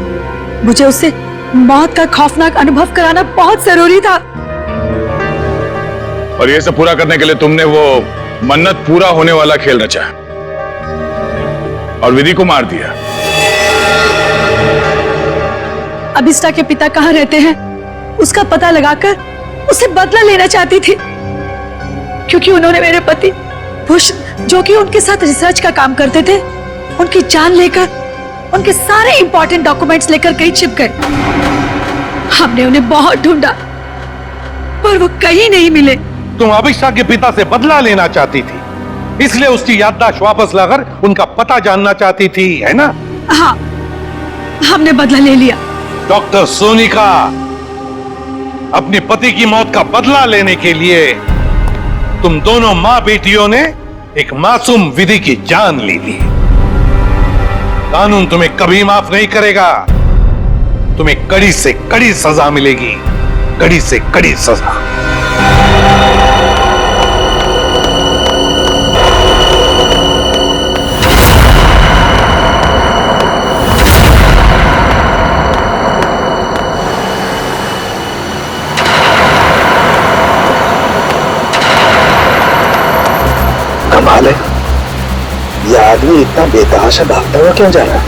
मुझे उससे मौत का खौफनाक अनुभव कराना बहुत जरूरी था। और ये सब पूरा करने के लिए तुमने वो मन्नत पूरा होने वाला खेल रचा और विधि को मार दिया। अभिष्टा के पिता कहाँ रहते हैं उसका पता लगाकर उसे बदला लेना चाहती थी, क्योंकि उन्होंने मेरे पति बुश, जो कि उनके साथ रिसर्च का काम करते थे, उनकी जान लेकर उनके सारे इंपॉर्टेंट डॉक्यूमेंट्स लेकर कहीं छिप गए। हमने उन्हें बहुत ढूंढा पर वो कहीं नहीं मिले। तुम अभिष्टा के पिता से बदला लेना चाहती थी, इसलिए उसकी याददाश्त वापस लाकर उनका पता जानना चाहती थी, है ना? हाँ, हमने बदला ले लिया। डॉक्टर सोनिका, अपने पति की मौत का बदला लेने के लिए तुम दोनों मां बेटियों ने एक मासूम विधि की जान ली थी। कानून तुम्हें कभी माफ नहीं करेगा। तुम्हें कड़ी से कड़ी सजा मिलेगी, कड़ी से कड़ी सजा। कमाल है, ये आदमी इतना बेतहाशा भागता हुआ क्यों जा रहा है?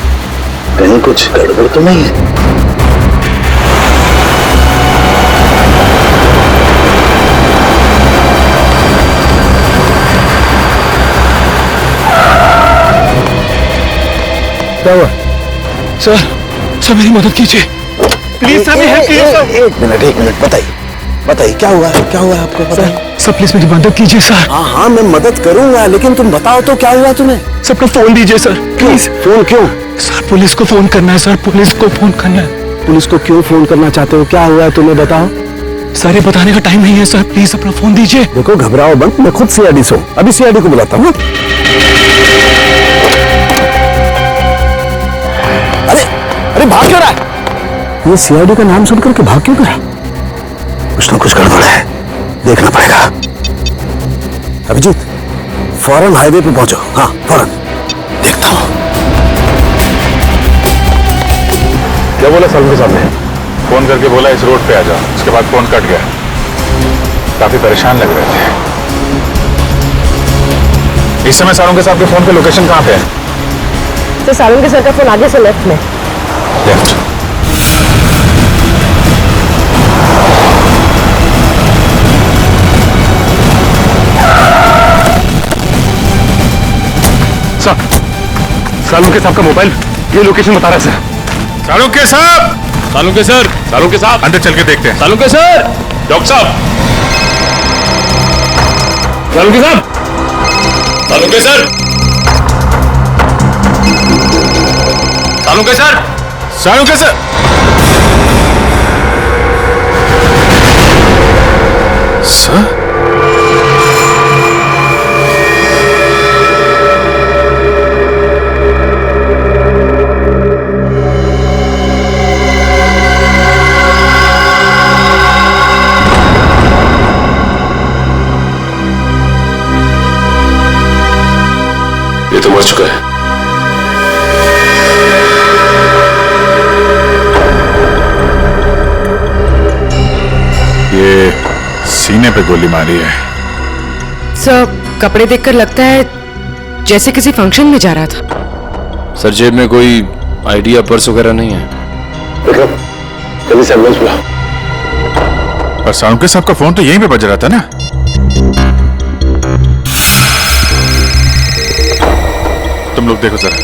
कहीं कुछ गड़बड़ तो नहीं है? क्या हुआ? सर मेरी मदद कीजिए प्लीज सर, मेरी हेल्प कीजिए सर। एक मिनट बताइए क्या हुआ है? क्या हुआ है आपको? बताइए सर प्लीज मेरी मदद कीजिए सर। हाँ मैं मदद करूंगा, लेकिन तुम बताओ तो क्या हुआ तुम्हें? सबका फोन दीजिए सर प्लीज। फोन क्यों? सर पुलिस को फोन करना है सर, पुलिस को फोन करना है। पुलिस को क्यों फोन करना चाहते हो? क्या हुआ है तुम्हें बताओ। सर ये बताने का टाइम नहीं है सर, प्लीज अपना फोन दीजिए। देखो घबराओ मत, मैं खुद सीआईडी से हूं, अभी सीआईडी को बुलाता हूँ। अरे भाग क्यों रहा है? ये सीआईडी का नाम सुनकर के भाग क्यों रहा? कुछ ना कुछ गड़बड़ है, देखना पड़ेगा। अभिजीत फौरन हाईवे पे पहुंचो। हाँ फौरन, देखता हूं। क्या बोला सालों के सामने? फोन करके बोला इस रोड पे आ जाओ, उसके बाद फोन कट गया। काफी परेशान लग रहे थे। इस समय सालों के साहब के फोन पे लोकेशन कहाँ पे है? तो सालों के सर का फोन आगे से लेफ्ट में। लेफ्ट। सालों के साहब का मोबाइल ये लोकेशन बता रहा है सर। सालों के साहब, सालों के सर, सालों के साहब अंदर चल के देखते हैं। सालों के सर, डॉक्टर साहब, सालों के साहब, सालों के सर, सालों के सर, सालों के सर, सर ये तो मर चुका है। ये सीने पे गोली मारी है। सर, कपड़े देखकर लगता है जैसे किसी फंक्शन में जा रहा था। सर, जेब में कोई आईडी या पर्स वगैरह नहीं है। जल्दी से एम्बुलेंस बुलाओ। पर साळुंखे साहब का फोन तो यहीं पे बज रहा था ना। तुम लोग देखो जरा।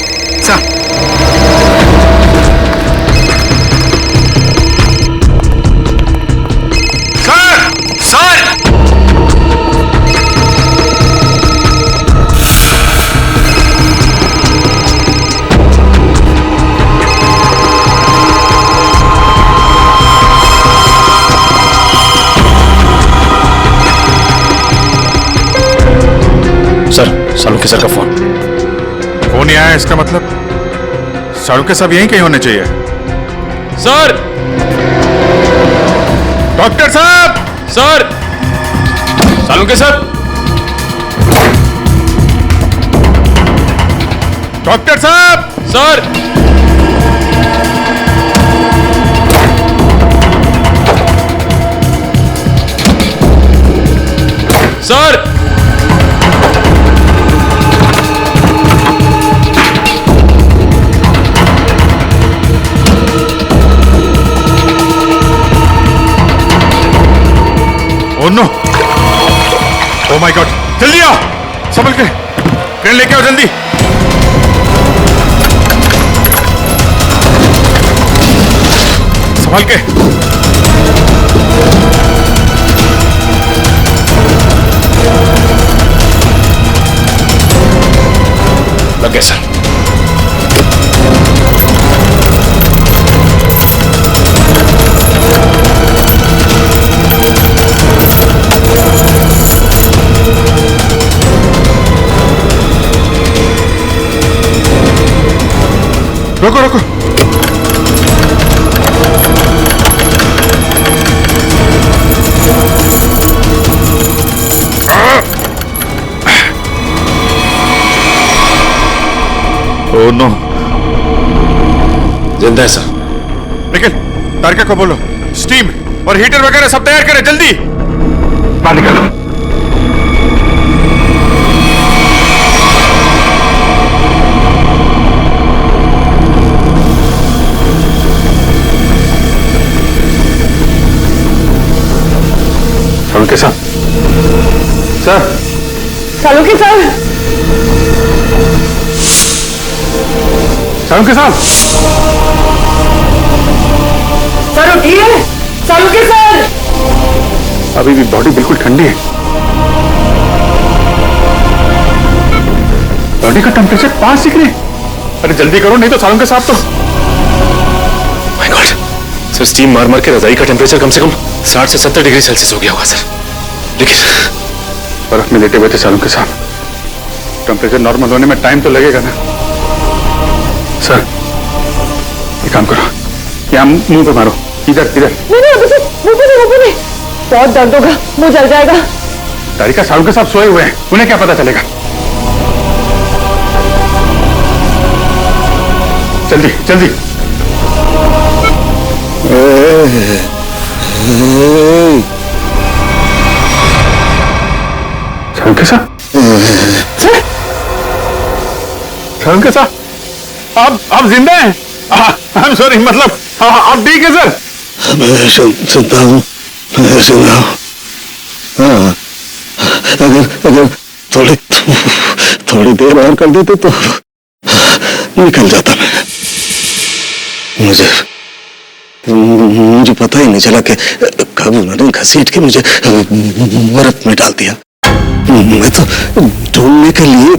सर, साळुंखे सर का फोन। फोन ही आया, इसका मतलब साळुंखे साहब यहीं कहीं होने चाहिए। सर! डॉक्टर साहब! सर! साळुंखे सर! डॉक्टर साहब! Sir! Sir! Oh no! Oh my god! जल्दी आओ, संभल के ट्रेन लेके आओ जल्दी। संभल के। लग गए सर। रुको रुको। Oh no! जिंदा है सर। निखिल, तारिका को बोलो स्टीम और हीटर वगैरह सब तैयार करें जल्दी। बाहर निकालो। साळुंखे साहब। सर! साळुंखे सर! साळुंखे साहब! सर उठिए! साळुंखे सर! अभी भी बॉडी बिल्कुल ठंडी है। बॉडी का टेम्परेचर 5 डिग्री। अरे जल्दी करो, नहीं तो साळुंखे साहब तो। My God! सर, स्टीम मार मार के रजाई का टेम्परेचर कम से कम 60 से 70 डिग्री सेल्सियस हो गया होगा सर। लेकिन बर्फ में लेटे हुए थे साळुंखे साहब। टेम्परेचर नॉर्मल होने में टाइम तो लगेगा ना। सर, एक काम करो, यहाँ मुंह पे मारो। इधर इधर। मुंह पे नहीं। बहुत दर्द होगा, मुंह जल जाएगा। तारिका, साळुंखे साहब सोए हुए हैं, उन्हें क्या पता चलेगा। जल्दी जल्दी। साळुंखे साहब! साळुंखे साहब, आप जिंदा हैं? आई एम सॉरी, मतलब आप ठीक है सर? मैं सुनता हूँ, मैं सुन रहा हूँ। हाँ, अगर थोड़ी देर और कर देते तो निकल जाता मैं। मुझे पता ही नहीं चला कि कब उन्होंने घसीट के मुझे बर्फ में डाल दिया। मैं तो ढूंढने के लिए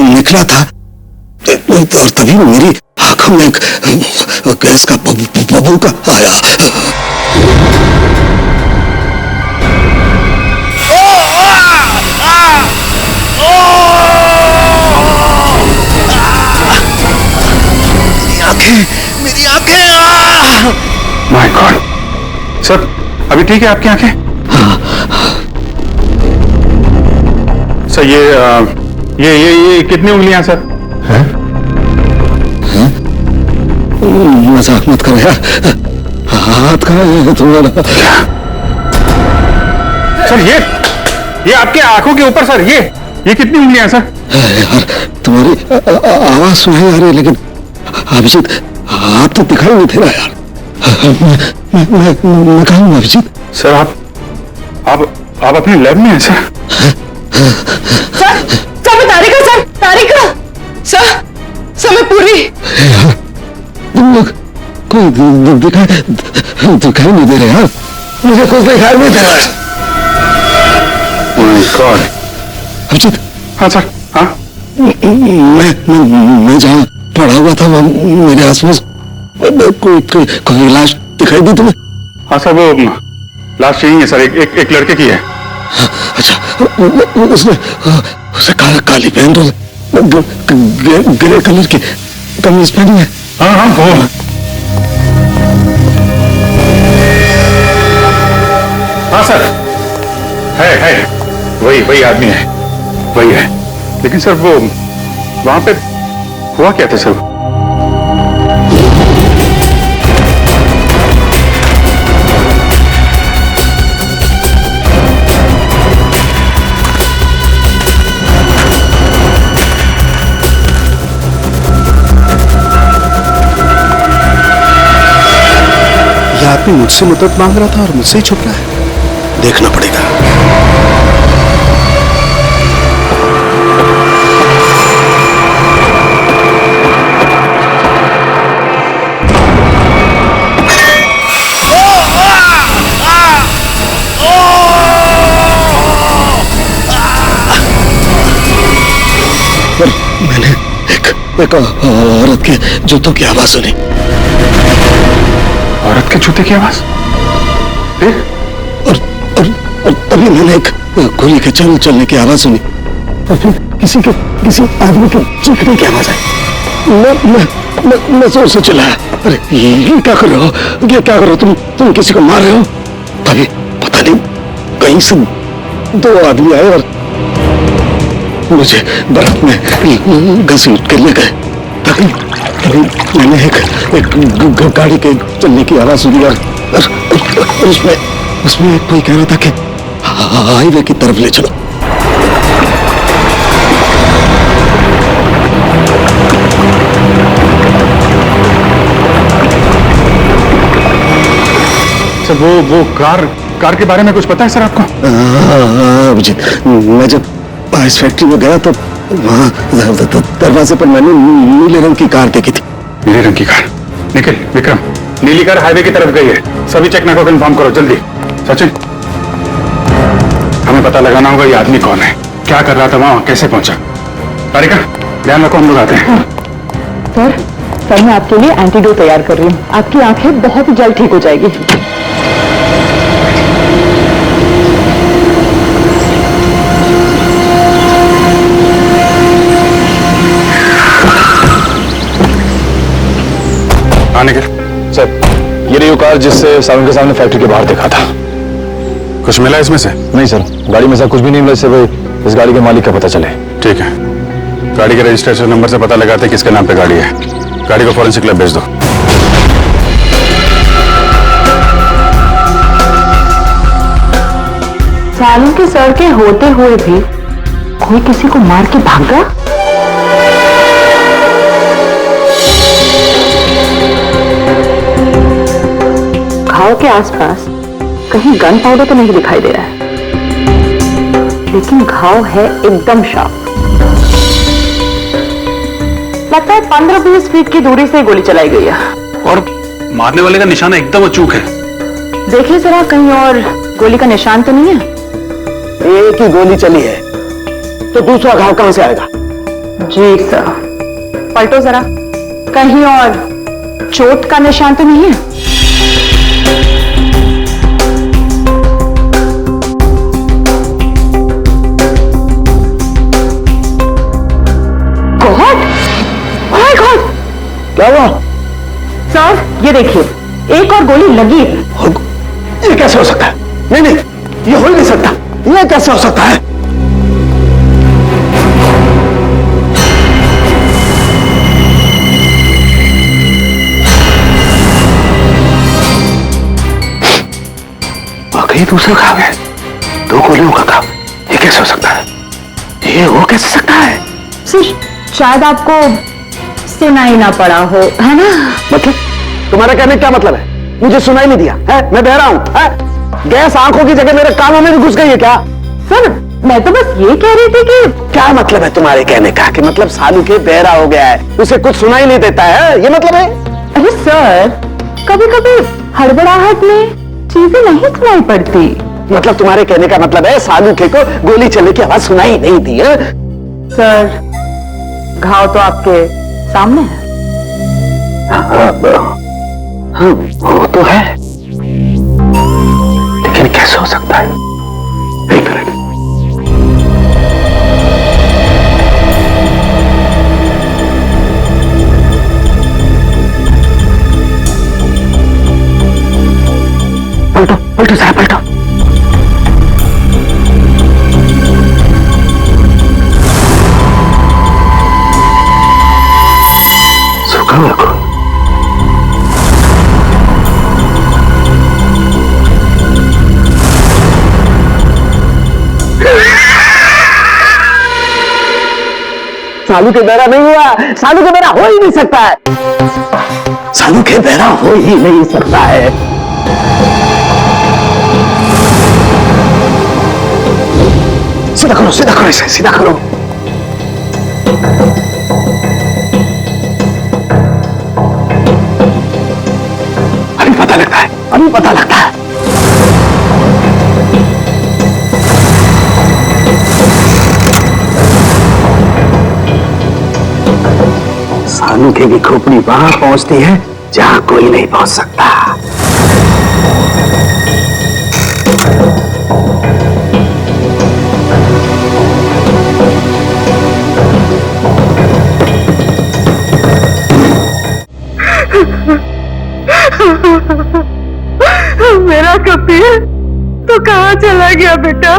निकला था और तभी मेरी आंखों में गैस का बबूल का आया। मेरी आंखें! My God! सर, अभी ठीक है आपकी आंखें? सर, ये ये कितनी उंगलियां सर? मजाक मत करो यार, हाथ कहाँ है तुम्हारा? सर ये आपके आंखों के ऊपर सर, ये कितनी उंगलियां सर? यार तुम्हारी आवाज सुनाई आ रही है, लेकिन अभिजीत आप तो दिखाई नहीं दे रहा यार। मैं कहूँ अभिजीत? सर आप अपने लैब में हैं सर? सर मैं तारिका, सर मैं पूरी। यार तुम लोग कोई दिखाई नहीं दे रहे यार, मुझे कुछ दिखाई नहीं दे रहा है। अभिजीत। हाँ सर, हाँ। मैं जहाँ पड़ा हुआ था वहाँ मेरे आसपास कोई लाश दिखाई दी तुम्हें? हाँ सर, वो लाश यही है सर, एक लड़के की है। अच्छा, उसने काली पैंट और ग्रे कलर की कमीज पहनी है। हाँ वो हाँ सर, है वही आदमी है, वही है। लेकिन सर वो वहां पे हुआ क्या था सर? यह आदमी मुझसे मदद मांग रहा था और मुझसे ही छुप रहा है, देखना पड़ेगा। मैंने एक औरत के जूतों की आवाज सुनी। औरत के जूते की आवाज? और तभी मैंने एक गोली के चलने की आवाज सुनी, और फिर किसी आदमी के चीखने की आवाज आई। मैं जोर से चिल्लाया, अरे ये क्या कर रहे हो, ये क्या कर रहे हो तुम किसी को मार रहे हो? तभी पता नहीं कहीं से दो आदमी आए और मुझे बर्फ में घसीट कर ले गए। तभी मैंने एक गाड़ी के चलने की आवाज सुनी और उसमें कोई कह रहा था कि हाईवे की तरफ ले चलो। सर वो कार के बारे में कुछ पता है सर आपको? अभिजीत, मैं जब आइस फैक्ट्री में गया तो वहाँ दरवाजे पर मैंने नीले रंग की कार देखी थी। नीले रंग की कार? निखिल, विक्रम, नीली कार हाईवे की तरफ गई है। सभी चेक नाका को इन्फॉर्म करो जल्दी। सचिन, हमें पता लगाना होगा ये आदमी कौन है, क्या कर रहा था वहां, कैसे पहुंचा। तारिका, ध्यान रखो, हम लोग आते हैं। सर मैं आपके लिए एंटीडोट तैयार कर रही हूँ, आपकी आंखें बहुत जल्द ठीक हो जाएगी। निखिल। सर, ये रही वो कार जिससे सावन के सामने फैक्ट्री के बाहर देखा था। कुछ मिला इसमें से? नहीं सर, गाड़ी में से कुछ भी नहीं मिला, इससे इस गाड़ी के मालिक का पता चले। ठीक है, गाड़ी के रजिस्ट्रेशन नंबर से पता लगाते हैं किसके नाम पे गाड़ी है। गाड़ी को फॉरेंसिक लैब भेज दो। सालों की सड़कें होते हुए भी कोई किसी को मार के भाग गया। घाव के आसपास कहीं गन पाउडर तो नहीं दिखाई दे रहा है, लेकिन घाव है एकदम शार्प। लगता है 15-20 फीट की दूरी से गोली चलाई गई है, और मारने वाले का निशाना एकदम अचूक है। देखिए जरा कहीं और गोली का निशान तो नहीं है। एक ही गोली चली है तो दूसरा घाव कहां से आएगा? जी सर, पलटो जरा, कहीं और चोट का निशान तो नहीं है। क्या हुआ? सर ये देखिए, एक और गोली लगी है। ये कैसे हो सकता है? नहीं, ये हो ही नहीं सकता। ये कैसे हो सकता है? कहीं दूसरा काम है, 2 गोलियों का काम। ये कैसे हो सकता है? ये हो कैसे सकता है? सर शायद आपको सुनाई ना पड़ा हो, है ना? मतलब तुम्हारा कहने का क्या मतलब है? मुझे सुनाई नहीं दिया है? मैं बहरा हूं? गैस आंखों की जगह मेरे कानों में भी घुस गई है क्या? सर मैं तो बस ये कह रही थी कि क्या मतलब है तुम्हारे कहने का? कि मतलब सालू के बहरा हो गया है, उसे कुछ सुनाई नहीं देता है, ये मतलब है? अरे सर कभी कभी हड़बड़ाहट में चीजें नहीं सुनाई पड़ती। मतलब तुम्हारे कहने का मतलब है सालू के को गोली चलने की आवाज सुनाई नहीं दी है? सर घाव तो आपके सामने है। हाँ, वो तो है, लेकिन कैसे हो सकता है? एक मिनट। पलटो पलटो साहब पलटो। सूखा रखो। सालू के बहरा नहीं हुआ, सालू के बहरा हो ही नहीं सकता है, सालू के बहरा हो ही नहीं सकता है। सीधा करो इसे, सीधा करो। अभी पता लगता है, अभी पता लगता है। सालू की भी खोपड़ी वहां पहुंचती है जहां कोई नहीं पहुंच सकता। मेरा कपिल तो कहाँ चला गया बेटा?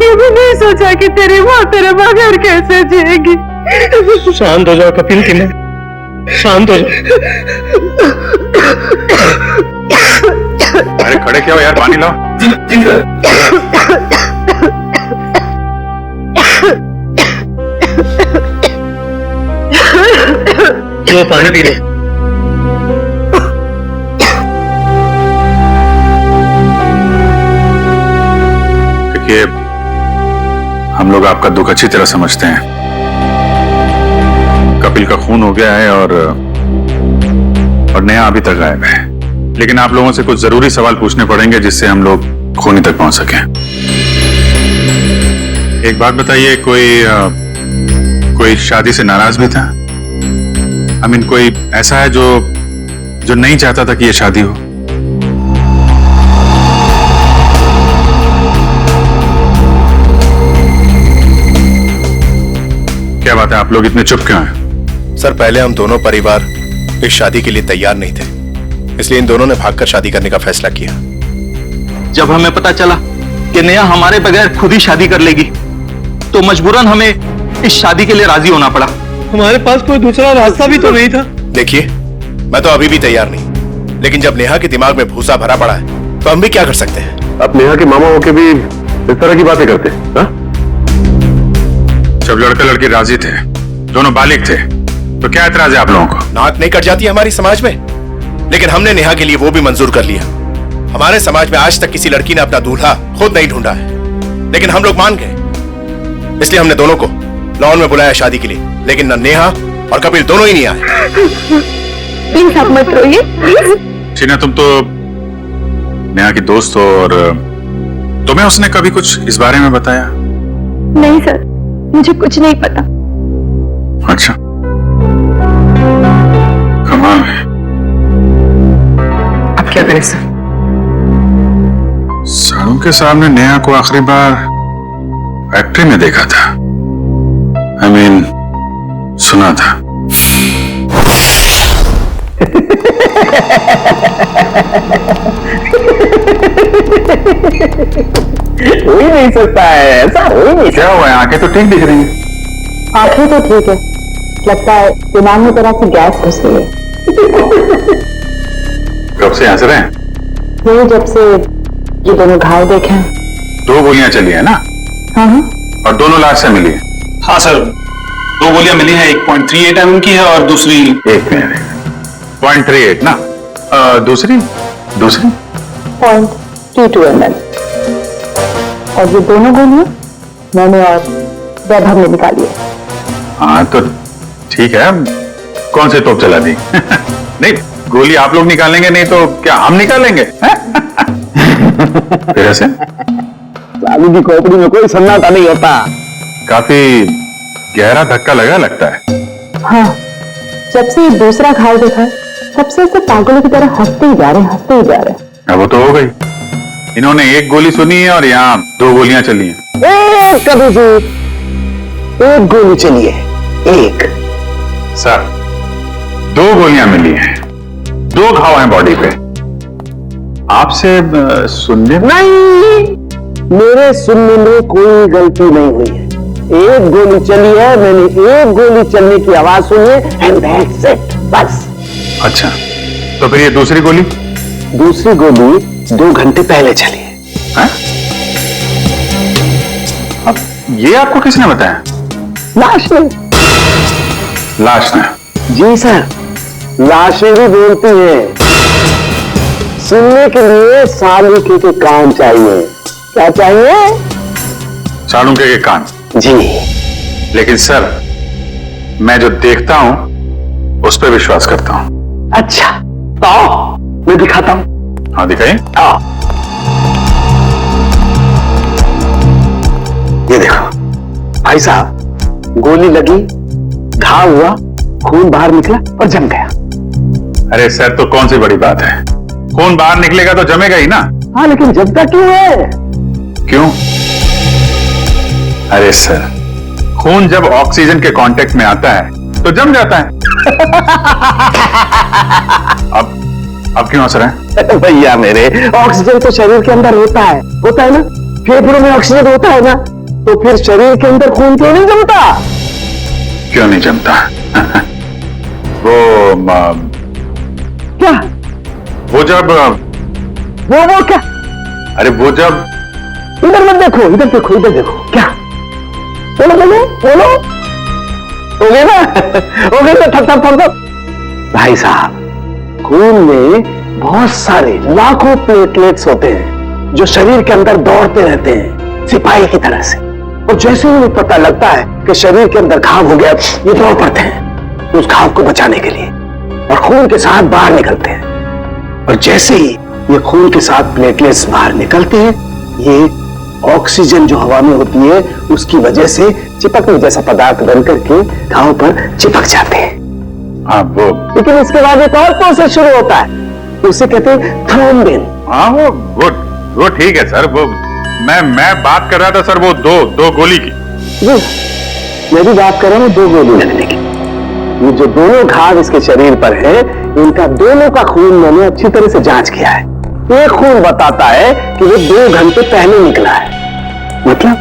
ये भी नहीं सोचा कि तेरी माँ तेरे बगैर कैसे जिएगी। शांत हो जाओ कपिल की मां, शांत हो जाओ। अरे खड़े क्या हो यार, पानी लाओ। लो पानी पी लो। देखिए, हम लोग आपका दुख अच्छी तरह समझते हैं। कपिल का खून हो गया है और नेहा अभी तक गायब है, लेकिन आप लोगों से कुछ जरूरी सवाल पूछने पड़ेंगे जिससे हम लोग खूनी तक पहुंच सकें। एक बात बताइए, कोई शादी से नाराज भी था? I mean, कोई ऐसा है जो नहीं चाहता था कि ये शादी हो? क्या बात है, आप लोग इतने चुप क्यों हैं? सर पहले हम दोनों परिवार इस शादी के लिए तैयार नहीं थे, इसलिए इन दोनों ने भागकर शादी करने का फैसला किया। जब हमें पता चला कि नेहा हमारे बगैर खुद ही शादी कर लेगी, तो मजबूरन हमें इस शादी के लिए राजी होना पड़ा। हमारे पास कोई दूसरा रास्ता भी तो नहीं था। देखिए, मैं तो अभी भी तैयार नहीं, लेकिन जब नेहा के दिमाग में भूसा भरा पड़ा है तो हम भी क्या कर सकते हैं। आप नेहा के मामा होके भी इस तरह की बातें करते हैं? जब लड़का लड़की राजी थे, दोनों बालिग थे, तो क्या एतराज है आप लोगों को? नाक नहीं कट जाती हमारी समाज में, लेकिन हमने नेहा के लिए वो भी मंजूर कर लिया। हमारे समाज में आज तक किसी लड़की ने अपना दूल्हा खुद नहीं ढूंढा है, लेकिन हम लोग मान गए, इसलिए हमने दोनों को लॉन में बुलाया शादी के लिए, लेकिन न नेहा और कपिल दोनों ही नहीं आए। प्लीज आप मत रोइए, प्लीज। टीना, तुम तो नेहा की दोस्त हो, और तुम्हें उसने कभी कुछ इस बारे में बताया? नहीं सर, मुझे कुछ नहीं पता। अच्छा, कमाल है। अब क्या करें सर? सारों के सामने नेहा को आखिरी बार फैक्ट्री में देखा था। I mean, सुना था। हो ही नहीं सकता है, ऐसा हो ही नहीं। क्या हुआ है? आंखें तो ठीक दिख रही हैं। आंखें तो ठीक है, लगता है दिमाग में तरह से गैस घुस गई है। कब से हंस रहे हैं? नहीं, जब से ये दोनों घाव देखे 2 गोलियां चली है ना? हाँ हाँ। और दोनों लाश से मिली है? हाँ सर, 2 गोलियां मिली हैं, 1.38 mm की है और दूसरी 0.38 ना? दूसरी 0.32 mm। और ये दोनों गोलियां मैंने और वैभव ने निकाली है। हाँ तो ठीक है, कौन से तोप चला दी? नहीं, गोली आप लोग निकालेंगे नहीं तो क्या हम निकालेंगे? फिर ऐसे चालू की खोपड़ी में कोई सन्नाटा नहीं होता। काफी गहरा धक्का लगा लगता है। हाँ, जब से ये दूसरा घाव देखा तब से इसे पागलों की तरह हंसते ही जा रहे हैं। अब वो तो हो गई, इन्होंने 1 गोली सुनी है और यहाँ 2 गोलियां चली हैं। कभी जी 1 गोली चली है, 1। सर 2 गोलियां मिली हैं, 2 घाव हैं बॉडी पे। आपसे सुनने नहीं, मेरे सुनने में कोई गलती नहीं हुई है। 1 गोली चली है, मैंने 1 गोली चलने की आवाज सुनी है एंड दैट्स इट, बस। अच्छा, तो फिर ये दूसरी गोली? दूसरी गोली 2 घंटे पहले चली है। अब ये आपको किसने बताया? लाश ने। लाश ने? जी सर, लाशें भी बोलती हैं। सुनने के लिए सालूके के कान चाहिए। क्या चाहिए? सालूके के कान? जी। लेकिन सर, मैं जो देखता हूं उस पर विश्वास करता हूं। अच्छा, तो आओ मैं दिखाता हूं। हाँ दिखाइए। ये देखो भाई साहब, गोली लगी, घाव हुआ, खून बाहर निकला और जम गया। अरे सर, तो कौन सी बड़ी बात है, खून बाहर निकलेगा तो जमेगा ही ना। हाँ, लेकिन जमता क्यों है? क्यों? अरे सर, खून जब ऑक्सीजन के कांटेक्ट में आता है तो जम जाता है। अब क्यों हंस रहे हैं? भैया मेरे, ऑक्सीजन तो शरीर के अंदर होता है ना? फेफड़ों में ऑक्सीजन होता है ना, तो फिर शरीर के अंदर खून क्यों नहीं जमता? क्यों नहीं जमता? वो क्या? वो जब वो क्या? अरे वो जब, इधर मत देखो, इधर देखो। क्या? बोलो। हो गया ना? थप। भाई साहब, खून में बहुत सारे लाखों प्लेटलेट्स होते हैं जो शरीर के अंदर दौड़ते रहते हैं सिपाही की तरह से। और जैसे ही उन्हें पता लगता है कि शरीर के अंदर घाव हो गया, ये दौड़ पड़ते हैं उस घाव को बचाने के लिए और खून के साथ बाहर निकलते हैं। और जैसे ही ये खून के साथ प्लेटलेट्स बाहर निकलते हैं, ये ऑक्सीजन जो हवा में होती है उसकी वजह से चिपकने जैसा पदार्थ बन करके घाव पर चिपक जाते हैं। हाँ वो, लेकिन इसके बाद एक और प्रोसेस शुरू होता है, उसे कहते हैं थ्रोम्बिन। हाँ वो ठीक है सर, वो मैं बात कर रहा था सर, वो दो गोली की। जी, मैं भी बात कर रहा हूँ 2 गोली लगने की। ये जो दोनों घाव इसके शरीर पर है, इनका दोनों का खून मैंने अच्छी तरह से जांच किया है। एक खून बताता है कि वो 2 घंटे पहले निकला है, मतलब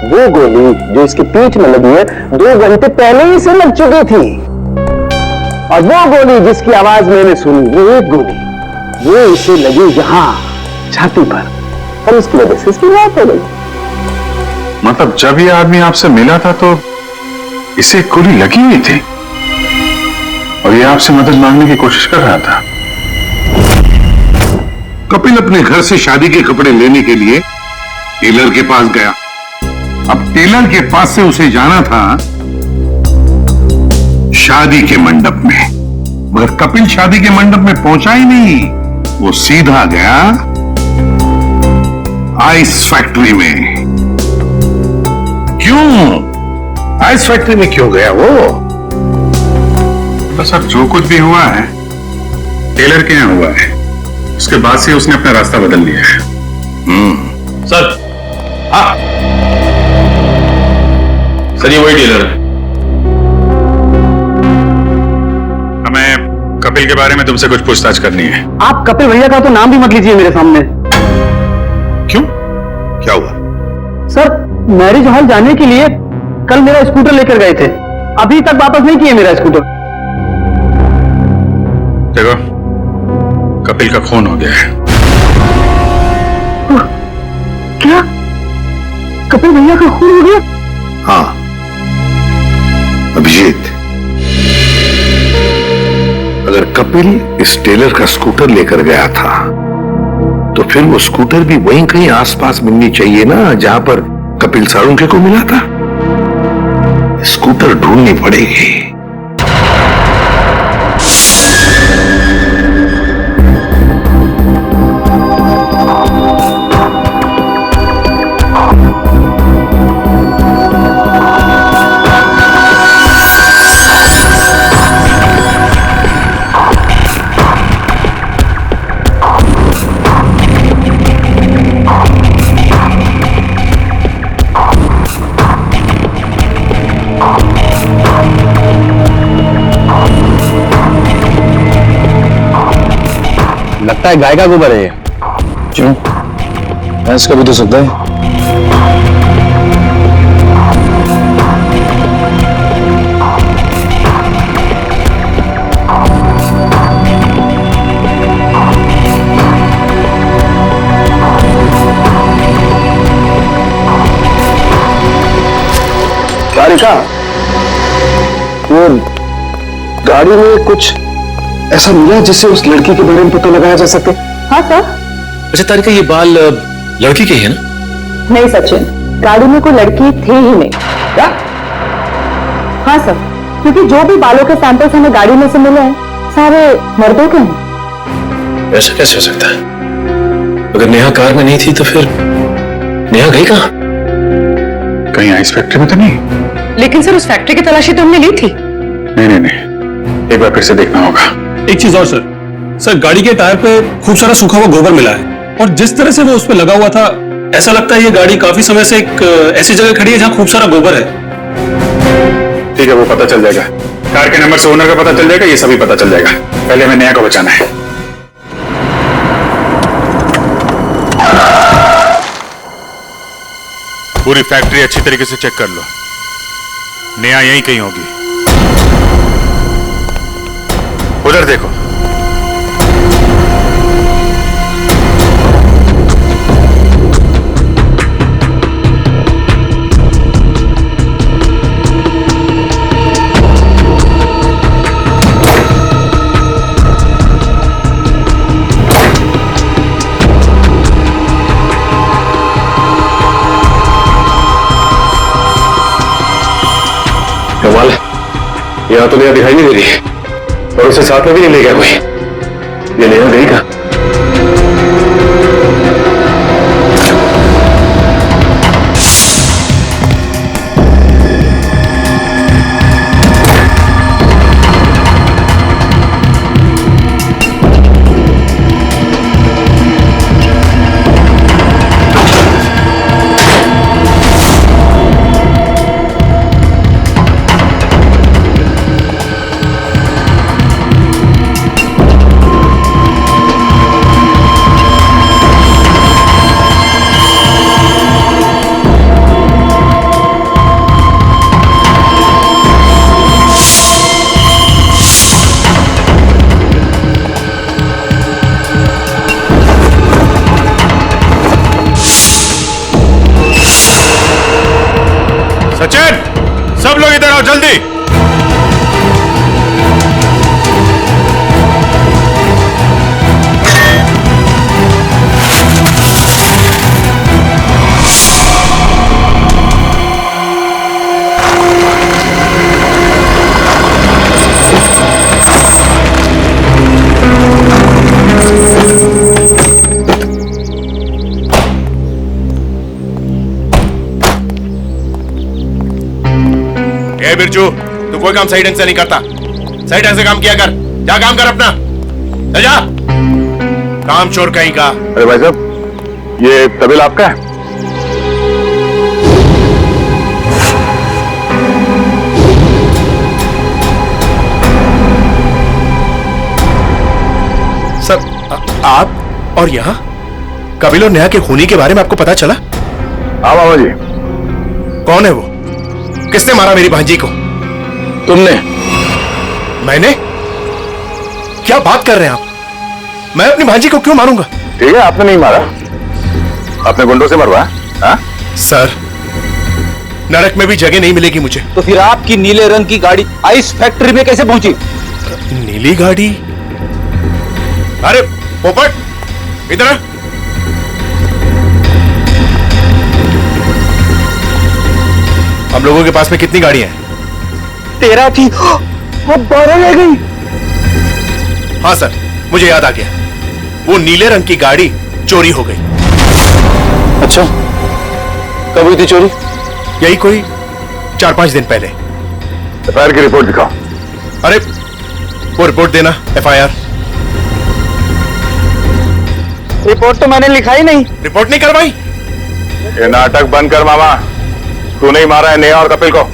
वो गोली जो इसकी पीठ में लगी है 2 घंटे पहले ही से लग चुकी थी। और वो गोली जिसकी आवाज मैंने सुनी, वो 1 गोली, वो इसे लगी यहां छाती पर, और उसकी वजह से इसकी मौत हो गई। मतलब जब ये आदमी आपसे मिला था तो इसे गोली लगी हुई थी और ये आपसे मदद मांगने की कोशिश कर रहा था। कपिल अपने घर से शादी के कपड़े लेने के लिए टेलर के पास गया। अब टेलर के पास से उसे जाना था शादी के मंडप में, मगर कपिल शादी के मंडप में पहुंचा ही नहीं, वो सीधा गया आइस फैक्ट्री में। क्यों आइस फैक्ट्री में क्यों गया वो? तो सर, जो कुछ भी हुआ है टेलर के यहाँ हुआ है, उसके बाद से उसने अपना रास्ता बदल लिया है। सर, हाँ सर, ये वही टेलर है। हमें कपिल के बारे में तुमसे कुछ पूछताछ करनी है। आप कपिल भैया का तो नाम भी मत लीजिए मेरे सामने। क्यों, क्या हुआ? सर, मैरिज हॉल जाने के लिए कल मेरा स्कूटर लेकर गए थे, अभी तक वापस नहीं किए मेरा स्कूटर। देखो, कपिल का खून हो गया है। कपिल भैया का खून हो गया? हाँ अभिजीत, अगर कपिल इस टेलर का स्कूटर लेकर गया था तो फिर वो स्कूटर भी वहीं कहीं आसपास मिलनी चाहिए ना जहां पर कपिल साळुंखे को मिला था। स्कूटर ढूंढनी पड़ेगी। लगता है गाय का गोबर है ये। क्यों? भैंस का भी तो सकता है। तारिका, वो गाड़ी में कुछ ऐसा मिला जिससे उस लड़की के बारे में पता लगाया जा सके? हाँ सर। अच्छा तारिका, ये बाल लड़की के हैं ना? नहीं सचिन, गाड़ी में कोई लड़की थी ही नहीं। क्या? हाँ सर, क्योंकि जो भी बालों के सैंपल्स हमें गाड़ी में से मिले हैं सारे मर्दों के हैं। ऐसा कैसे हो सकता है? अगर नेहा कार में नहीं थी तो फिर नेहा गई कहाँ? कहीं आइस फैक्ट्री में तो नहीं? लेकिन सर उस फैक्ट्री की तलाशी तो हमने ली थी। नहीं, एक बार फिर से देखना होगा। एक चीज और सर, गाड़ी के टायर पे खूब सारा सूखा हुआ गोबर मिला है और जिस तरह से वो उस पे लगा हुआ था, ऐसा लगता है ये गाड़ी काफी समय से एक ऐसी जगह खड़ी है जहां खूब सारा गोबर है। ठीक है, वो पता चल जाएगा। कार के नंबर से ओनर का पता चल जाएगा, ये सभी पता चल जाएगा। पहले हमें नेहा को बचाना है। पूरी फैक्ट्री अच्छी तरीके से चेक कर लो, नेहा यहीं कहीं होगी। उधर देखो। कमाल है, यहाँ तो नेहा दिखाई नहीं दे रही और उसे साथ में भी नहीं ले गया कोई। ये नेहा गई कहाँ? सचिन, सब लोग इधर आओ जल्दी। बिरजू, तू कोई काम सही ढंग से नहीं करता। सही ढंग से काम किया कर। जा काम कर अपना, चल जा। काम चोर कहीं का। अरे भाई साहब, ये तबेला आपका है? सर, आप और यहाँ कपिल और नेहा के खूनी के बारे में आपको पता चला? हाँ बाबा जी। कौन है वो? किसने मारा मेरी भांजी को? तुमने। मैंने? क्या बात कर रहे हैं आप? मैं अपनी भांजी को क्यों मारूंगा? ठीक है, आपने नहीं मारा, आपने गुंडों से मरवाया। हाँ? सर, नरक में भी जगह नहीं मिलेगी मुझे। तो फिर आपकी नीले रंग की गाड़ी आइस फैक्ट्री में कैसे पहुंची? नीली गाड़ी? अरे पोपट इधर आ। हम लोगों के पास में कितनी गाड़ियां हैं? 13 थी, अब 12 रह गई। हाँ सर, मुझे याद आ गया, वो नीले रंग की गाड़ी चोरी हो गई। अच्छा, कब हुई थी चोरी? यही कोई 4-5 दिन पहले। एफआईआर की रिपोर्ट दिखाओ। अरे वो रिपोर्ट देना, एफआईआर। रिपोर्ट तो मैंने लिखा ही नहीं। रिपोर्ट नहीं करवाई? ये नाटक बंद कर मामा, तू नहीं मारा है नेहा और कपिल को।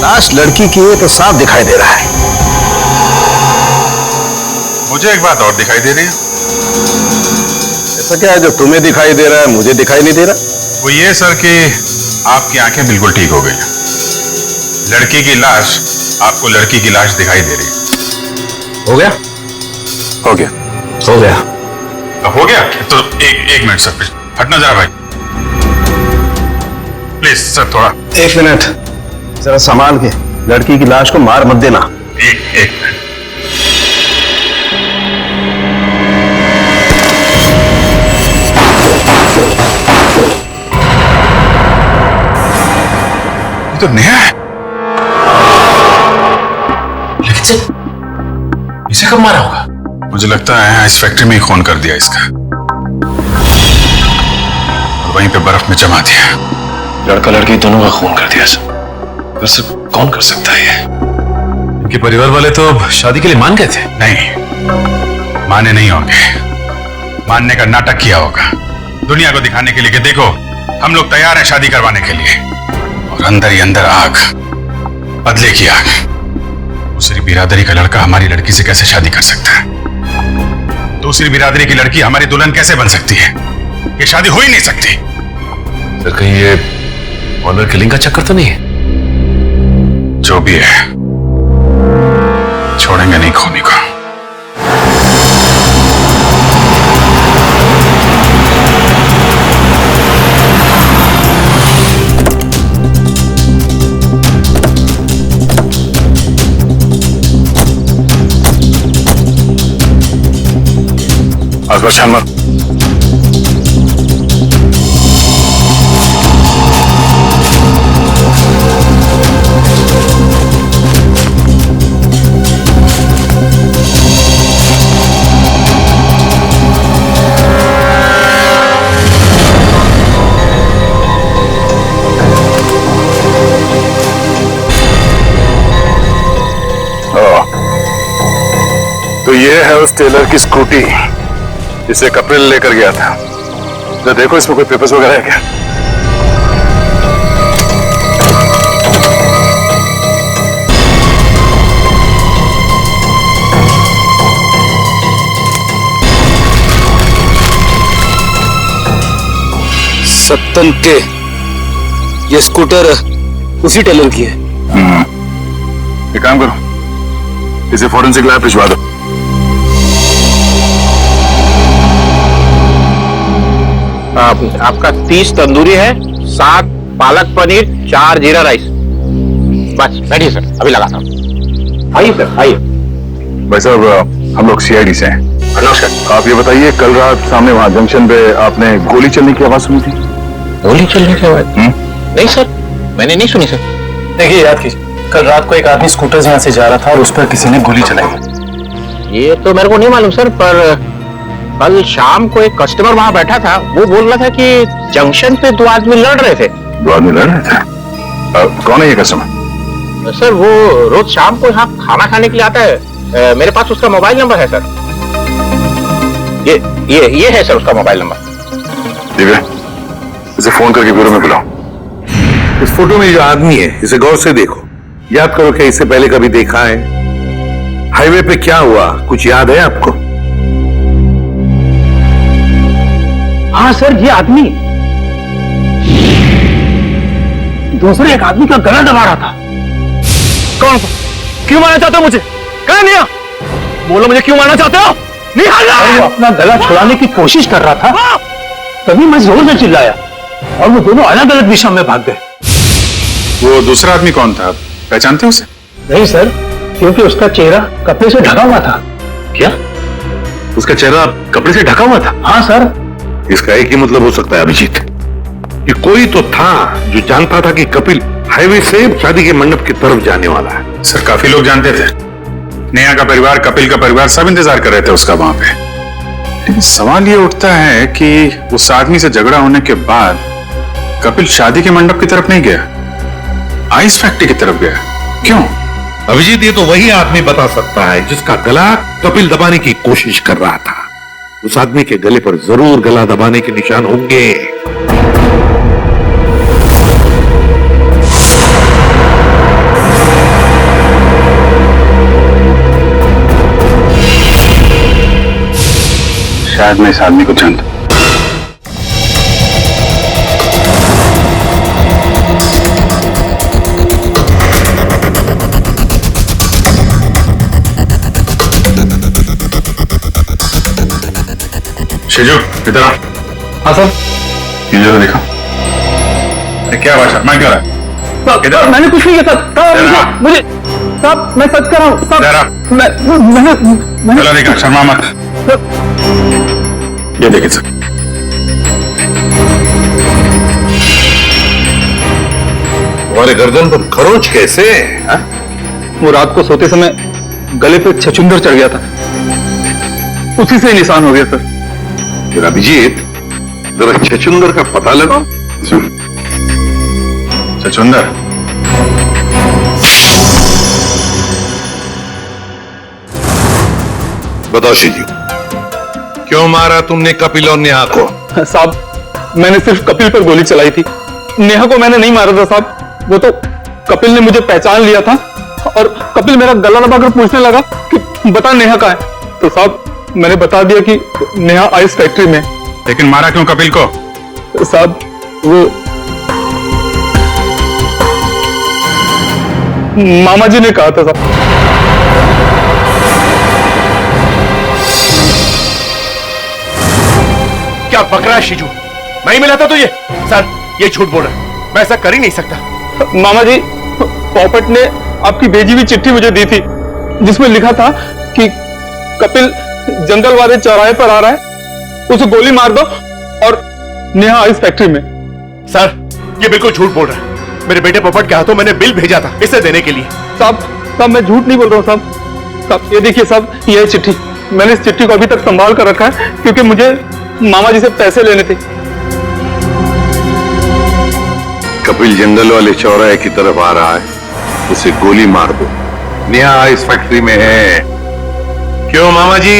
लाश लड़की की है तो साफ दिखाई दे रहा है। मुझे एक बात और दिखाई दे रही है। ऐसा क्या है जो तुम्हें दिखाई दे रहा है मुझे दिखाई नहीं दे रहा? वो ये सर कि आपकी आंखें बिल्कुल ठीक हो गई हैं। लड़की की लाश आपको लड़की की लाश दिखाई दे रही है। हो गया? हो गया। हो गया। अब हो गया तो एक मिनट सर, प्लीज हटना जरा भाई, प्लीज सर थोड़ा। 1 मिनट जरा संभाल के, लड़की की लाश को मार मत देना। एक मिनट। ये तो नेहा है। लेकिन सर, इसे कब मारा होगा? मुझे लगता है इस फैक्ट्री में ही खून कर दिया इसका, और वहीं पे बर्फ में जमा दिया। लड़का लड़की दोनों का खून कर दिया सर। वैसे कौन कर सकता है ये? इनके परिवार वाले तो शादी के लिए मान गए थे। नहीं, माने नहीं होंगे, मानने का नाटक किया होगा दुनिया को दिखाने के लिए कि देखो हम लोग तैयार हैं शादी करवाने के लिए, और अंदर ही अंदर आग, बदले की आग। दूसरी बिरादरी का लड़का हमारी लड़की से कैसे शादी कर सकता है? दूसरी बिरादरी की लड़की हमारी दुल्हन कैसे बन सकती है? ये शादी हो ही नहीं सकती। सर कहीं ये ऑनर किलिंग का चक्कर तो नहीं है? जो भी है, छोड़ेंगे नहीं खोनी को। आसपास छान मार। तो ये है उस टेलर की स्कूटी जिसे कपिल लेकर गया था। तो देखो इसमें कोई पेपर्स वगैरह है क्या? सत्तन के ये स्कूटर उसी टेलर की है। एक काम करो, इसे फोरेंसिक लैब भिजवा दो। आपका 30 तंदूरी है, 7 पालक पनीर, 4 जीरा राइस। बस बैठिए सर, अभी लगाता हूँ। आइए सर, आइए। भाई साहब हम लोग सीआईडी से हैं। नमस्कार। आप ये बताइए, कल रात सामने वहां जंक्शन पे आपने गोली चलने की आवाज सुनी थी? गोली चलने की आवाज? नहीं सर, मैंने नहीं सुनी सर। देखिए याद कीजिए, कल रात को एक आदमी स्कूटर से यहाँ से जा रहा था और उस पर किसी ने गोली चलाई। ये तो मेरे को नहीं मालूम सर, पर कल शाम को एक कस्टमर वहां बैठा था, वो बोल रहा था कि जंक्शन पे 2 आदमी लड़ रहे थे। 2 आदमी लड़ रहे थे? कौन है ये कस्टमर? सर वो रोज शाम को यहाँ खाना खाने के लिए आता है, मेरे पास उसका मोबाइल नंबर है सर। ये है सर उसका मोबाइल नंबर। दिव्या, इसे फोन करके ब्यूरो में बुलाओ। इस फोटो में जो आदमी है इसे गौर से देखो, याद करो कि इससे पहले कभी देखा है? हाईवे पे क्या हुआ कुछ याद है आपको? हाँ सर, ये आदमी दूसरे एक आदमी का गला दबा रहा था। कौन? क्यों मारना चाहते हो मुझे? कहाँ निया? बोलो मुझे क्यों मारना चाहते हो? वो अपना गला छुड़ाने की कोशिश कर रहा था, तभी मैं जोर से चिल्लाया और वो दोनों अलग अलग दिशा में भाग गए। वो दूसरा आदमी कौन था, पहचानते हो उसे? नहीं सर, क्योंकि उसका चेहरा कपड़े से ढका हुआ था। क्या उसका चेहरा कपड़े से ढका हुआ था? हाँ सर। इसका एक ही मतलब हो सकता है अभिजीत, कि कोई तो था जो जानता था कि कपिल हाईवे से शादी के मंडप की तरफ जाने वाला है। सर, काफी लोग जानते थे। नेहा का परिवार, कपिल का परिवार, सब इंतजार कर रहे थे उसका वहां पे। लेकिन सवाल ये उठता है कि उस आदमी से झगड़ा होने के बाद कपिल शादी के मंडप की तरफ नहीं गया, आइस फैक्ट्री की तरफ गया। क्यों? अभिजीत, ये तो वही आदमी बता सकता है जिसका गला कपिल दबाने की कोशिश कर रहा था। उस आदमी के गले पर जरूर गला दबाने के निशान होंगे। शायद मैं इस आदमी को जानता हूं। शेजू, इधर आ। हाँ सर। ये जरा देखो। अरे क्या बात, मैं क्या रहा? मैंने कुछ नहीं किया। मुझे साहब, मैं सच कर रहा हूँ साहब। मैंने चलो देखा, शर्मा मत। ये देखिए सर, तुम्हारे गर्दन पर खरोंच कैसे? वो रात को सोते समय गले पे छछूंदर चढ़ गया था, उसी से निशान हो गया सर। फिर अभिजीत, जरा छछूंदर का पता लगाओ। छछूंदर? बताओ शिजू, क्यों मारा तुमने कपिल और नेहा को? साहब, मैंने सिर्फ कपिल पर गोली चलाई थी, नेहा को मैंने नहीं मारा था साहब। वो तो कपिल ने मुझे पहचान लिया था और कपिल मेरा गला दबाकर पूछने लगा कि बता नेहा कहाँ है। तो साहब, मैंने बता दिया कि नेहा आइस फैक्ट्री में। लेकिन मारा क्यों कपिल को? साहब, वो मामा जी ने कहा था साहब। क्या बकरा है शिजू? मैं ही मिला था तुझे? सर, ये झूठ बोल रहा है, मैं ऐसा कर ही नहीं सकता। मामा जी, पॉपट ने आपकी भेजी हुई चिट्ठी मुझे दी थी, जिसमें लिखा था कि कपिल जंगल वाले चौराहे पर आ रहा है, उसे गोली मार दो और नेहा आइस फैक्ट्री में। सर, ये बिल्कुल झूठ बोल रहा है। मेरे बेटे पॉपट के हाथों मैंने बिल भेजा था इसे देने के लिए। साहब, मैं झूठ नहीं बोल रहा हूँ साहब। ये देखिए साहब, ये चिट्ठी, मैंने इस चिट्ठी को अभी तक संभाल कर रखा है क्योंकि मुझे मामा जी से पैसे लेने थे। कपिल जंगल वाले चौराहे की तरफ आ रहा है, उसे गोली मार दो। नेहा आइस फैक्ट्री में है। क्यों मामा जी,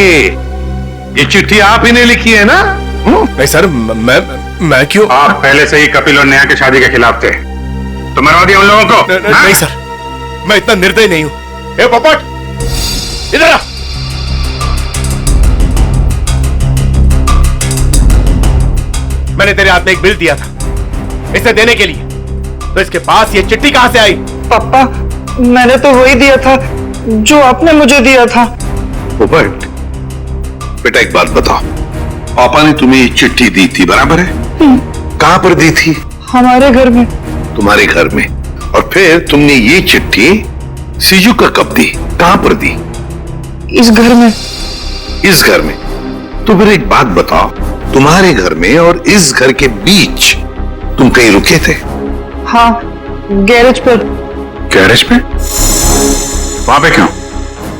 ये चिट्ठी आप ही ने लिखी है ना? नहीं सर, मैं क्यों? आप पहले से ही कपिल और नेहा की शादी के खिलाफ थे, तो मरवा दिया उन लोगों को। नहीं सर, मैं इतना निर्दयी नहीं हूं। ए पॉपट, इधर आ। मैंने तेरे हाथ में एक बिल दिया था इसे देने के लिए, तो इसके पास ये चिट्ठी कहां से आई? पापा, मैंने तो वही दिया था जो आपने मुझे दिया था। पॉपट, बेटा एक बात बताओ, पापा ने तुम्हें ये चिट्ठी दी थी, बराबर है? कहां पर दी थी? हमारे घर में। तुम्हारे घर में? और फिर तुमने ये चिट्ठी सीजू का कब दी, कहां पर दी? इस घर में। इस घर में? तो फिर एक बात बताओ, तुम्हारे घर में और इस घर के बीच तुम कहीं रुके थे? हाँ, गैरेज पर। गैरेज पे? वहां पे क्यों?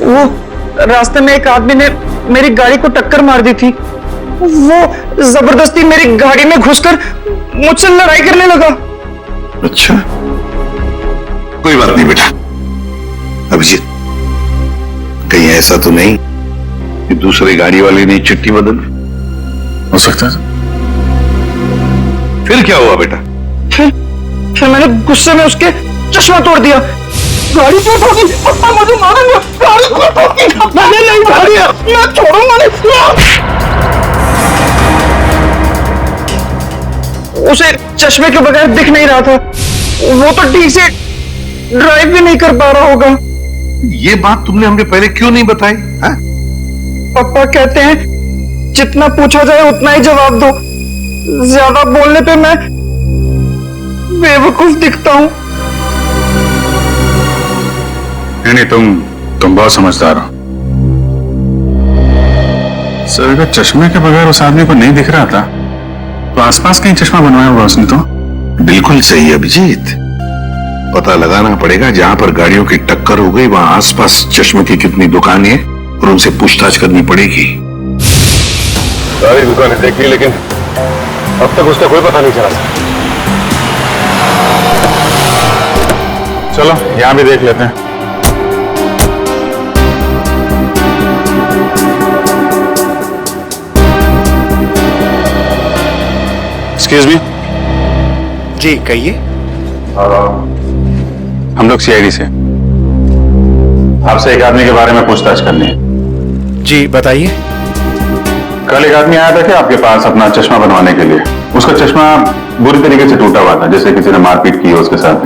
वो रास्ते में एक आदमी ने मेरी गाड़ी को टक्कर मार दी थी, वो जबरदस्ती मेरी गाड़ी में घुसकर मुझसे लड़ाई करने लगा। अच्छा, कोई बात नहीं बेटा। अभिजीत, कहीं ऐसा तो नहीं कि दूसरे गाड़ी वाले ने चिट्ठी बदल? हो सकता है। फिर क्या हुआ बेटा? फिर मैंने गुस्से में उसके चश्मा तोड़ दिया। गाड़ी क्यों ठोकी? पापा मुझे मारेंगे। गाड़ी क्यों ठोकी? मैंने नहीं मारी है, मैं छोड़ूंगा नहीं। उसे चश्मे के बगैर दिख नहीं रहा था, वो तो ठीक से ड्राइव भी नहीं कर पा रहा होगा। ये बात तुमने हमें पहले क्यों नहीं बताई? हाँ? पापा कहते हैं जितना पूछा जाए उतना ही जवाब दो, ज्यादा बोलने पे मैं बेवकूफ दिखता हूँ। नहीं, तुम बहुत समझदार हो। सर, अगर चश्मे के बगैर उस आदमी को नहीं दिख रहा था तो आसपास कहीं चश्मा बनवाया होगा उसने तो। बिल्कुल सही अभिजीत, पता लगाना पड़ेगा जहां पर गाड़ियों की टक्कर हो गई वहां आसपास चश्मे की कितनी दुकानें हैं और उनसे पूछताछ करनी पड़ेगी। सारी दुकानें देख ली लेकिन अब तक उसका कोई पता नहीं चला। चलो यहां भी देख लेते हैं। Excuse me. जी कहिए। हम लोग सीआईडी से, आपसे एक आदमी के बारे में पूछताछ करनी है। जी बताइए। कल एक आदमी आया था कि आपके पास अपना चश्मा बनवाने के लिए। उसका चश्मा बुरी तरीके से टूटा हुआ था, जैसे किसी ने मारपीट की है उसके साथ,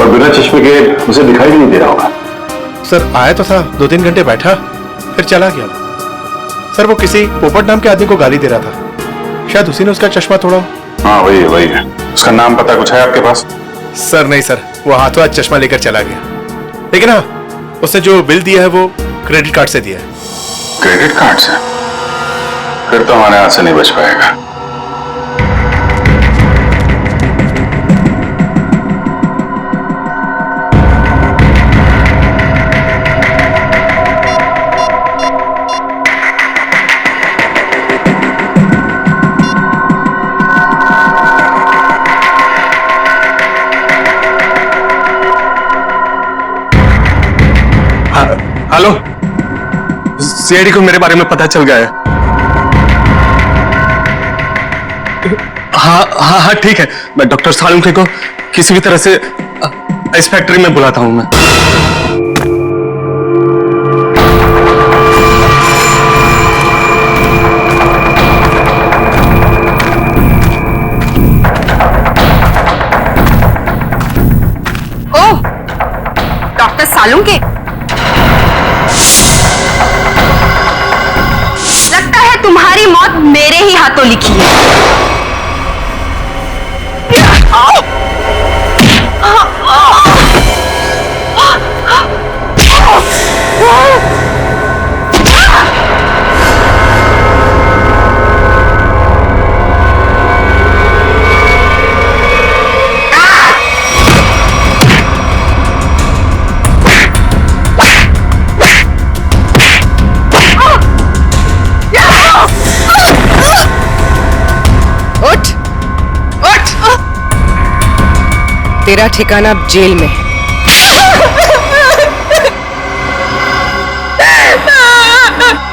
और बिना चश्मे के उसे दिखाई भी नहीं दे रहा होगा। सर आया तो था, 2-3 घंटे बैठा फिर चला गया। सर वो किसी पोपट नाम के आदमी को गाली दे रहा था, शायद उसी ने उसका चश्मा तोड़ा। हाँ वही है। उसका नाम पता कुछ है आपके पास? सर नहीं सर, वो हाथों हाथ चश्मा लेकर चला गया, लेकिन हाँ उसने जो बिल दिया है वो क्रेडिट कार्ड से दिया है। क्रेडिट कार्ड से? फिर तो हमारे हाथ से नहीं बच पाएगा। हेलो, सीआईडी को मेरे बारे में पता चल गया है। हाँ ठीक है, मैं डॉक्टर सालुंखे को किसी भी तरह से इस फैक्ट्री में बुलाता हूं मैं। ओह, डॉक्टर सालुंखे, लगता है तुम्हारी मौत मेरे ही हाथों लिखी है। तेरा ठिकाना अब जेल में।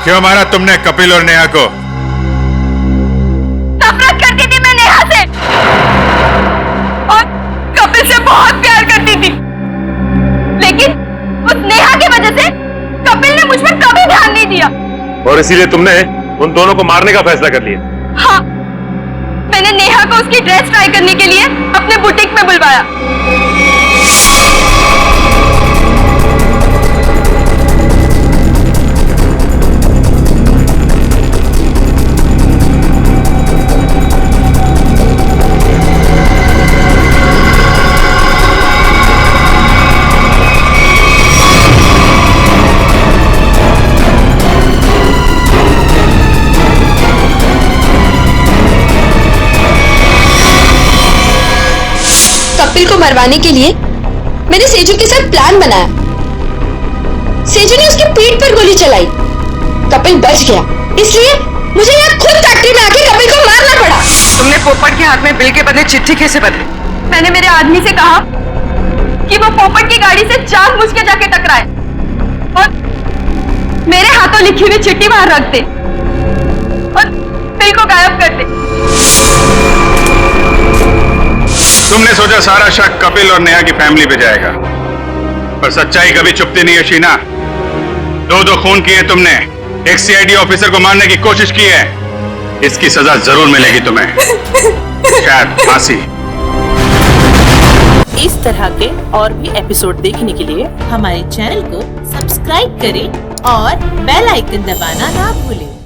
क्यों मारा तुमने कपिल और नेहा को? नफरत करती थी मैं नेहा से और कपिल से बहुत प्यार करती थी, लेकिन उस नेहा की वजह से कपिल ने मुझ पर कभी ध्यान नहीं दिया और इसीलिए तुमने उन दोनों को मारने का फैसला कर लिया। हाँ, मैंने नेहा को उसकी ड्रेस ट्राई करने के लिए अपने बुटीक में बुलवाया। कपिल को मरवाने के लिए मैंने सेजू के साथ प्लान बनाया। सेजू ने उसकी पीठ पर गोली चलाई, कपिल बच गया, इसलिए मुझे यहाँ खुद फैक्ट्री में आके कपिल को मारना पड़ा। तुमने पोपट के हाथ में बिल के बदले चिट्ठी कैसे बदली? मैंने मेरे आदमी से कहा कि वो पोपट की गाड़ी से जानबूझ के जाके टकराए मेरे हाथों लिखी हुई चिट्ठी बाहर रख दे और बिल को गायब कर दे। तुमने सोचा सारा शक कपिल और नेहा की फैमिली पे जाएगा, पर सच्चाई कभी छुपती नहीं है शीना। दो खून किए तुमने, एक सीआईडी ऑफिसर को मारने की कोशिश की है, इसकी सजा जरूर मिलेगी तुम्हें, शायद फांसी। इस तरह के और भी एपिसोड देखने के लिए हमारे चैनल को सब्सक्राइब करें और बेल आइकन दबाना ना भूलें।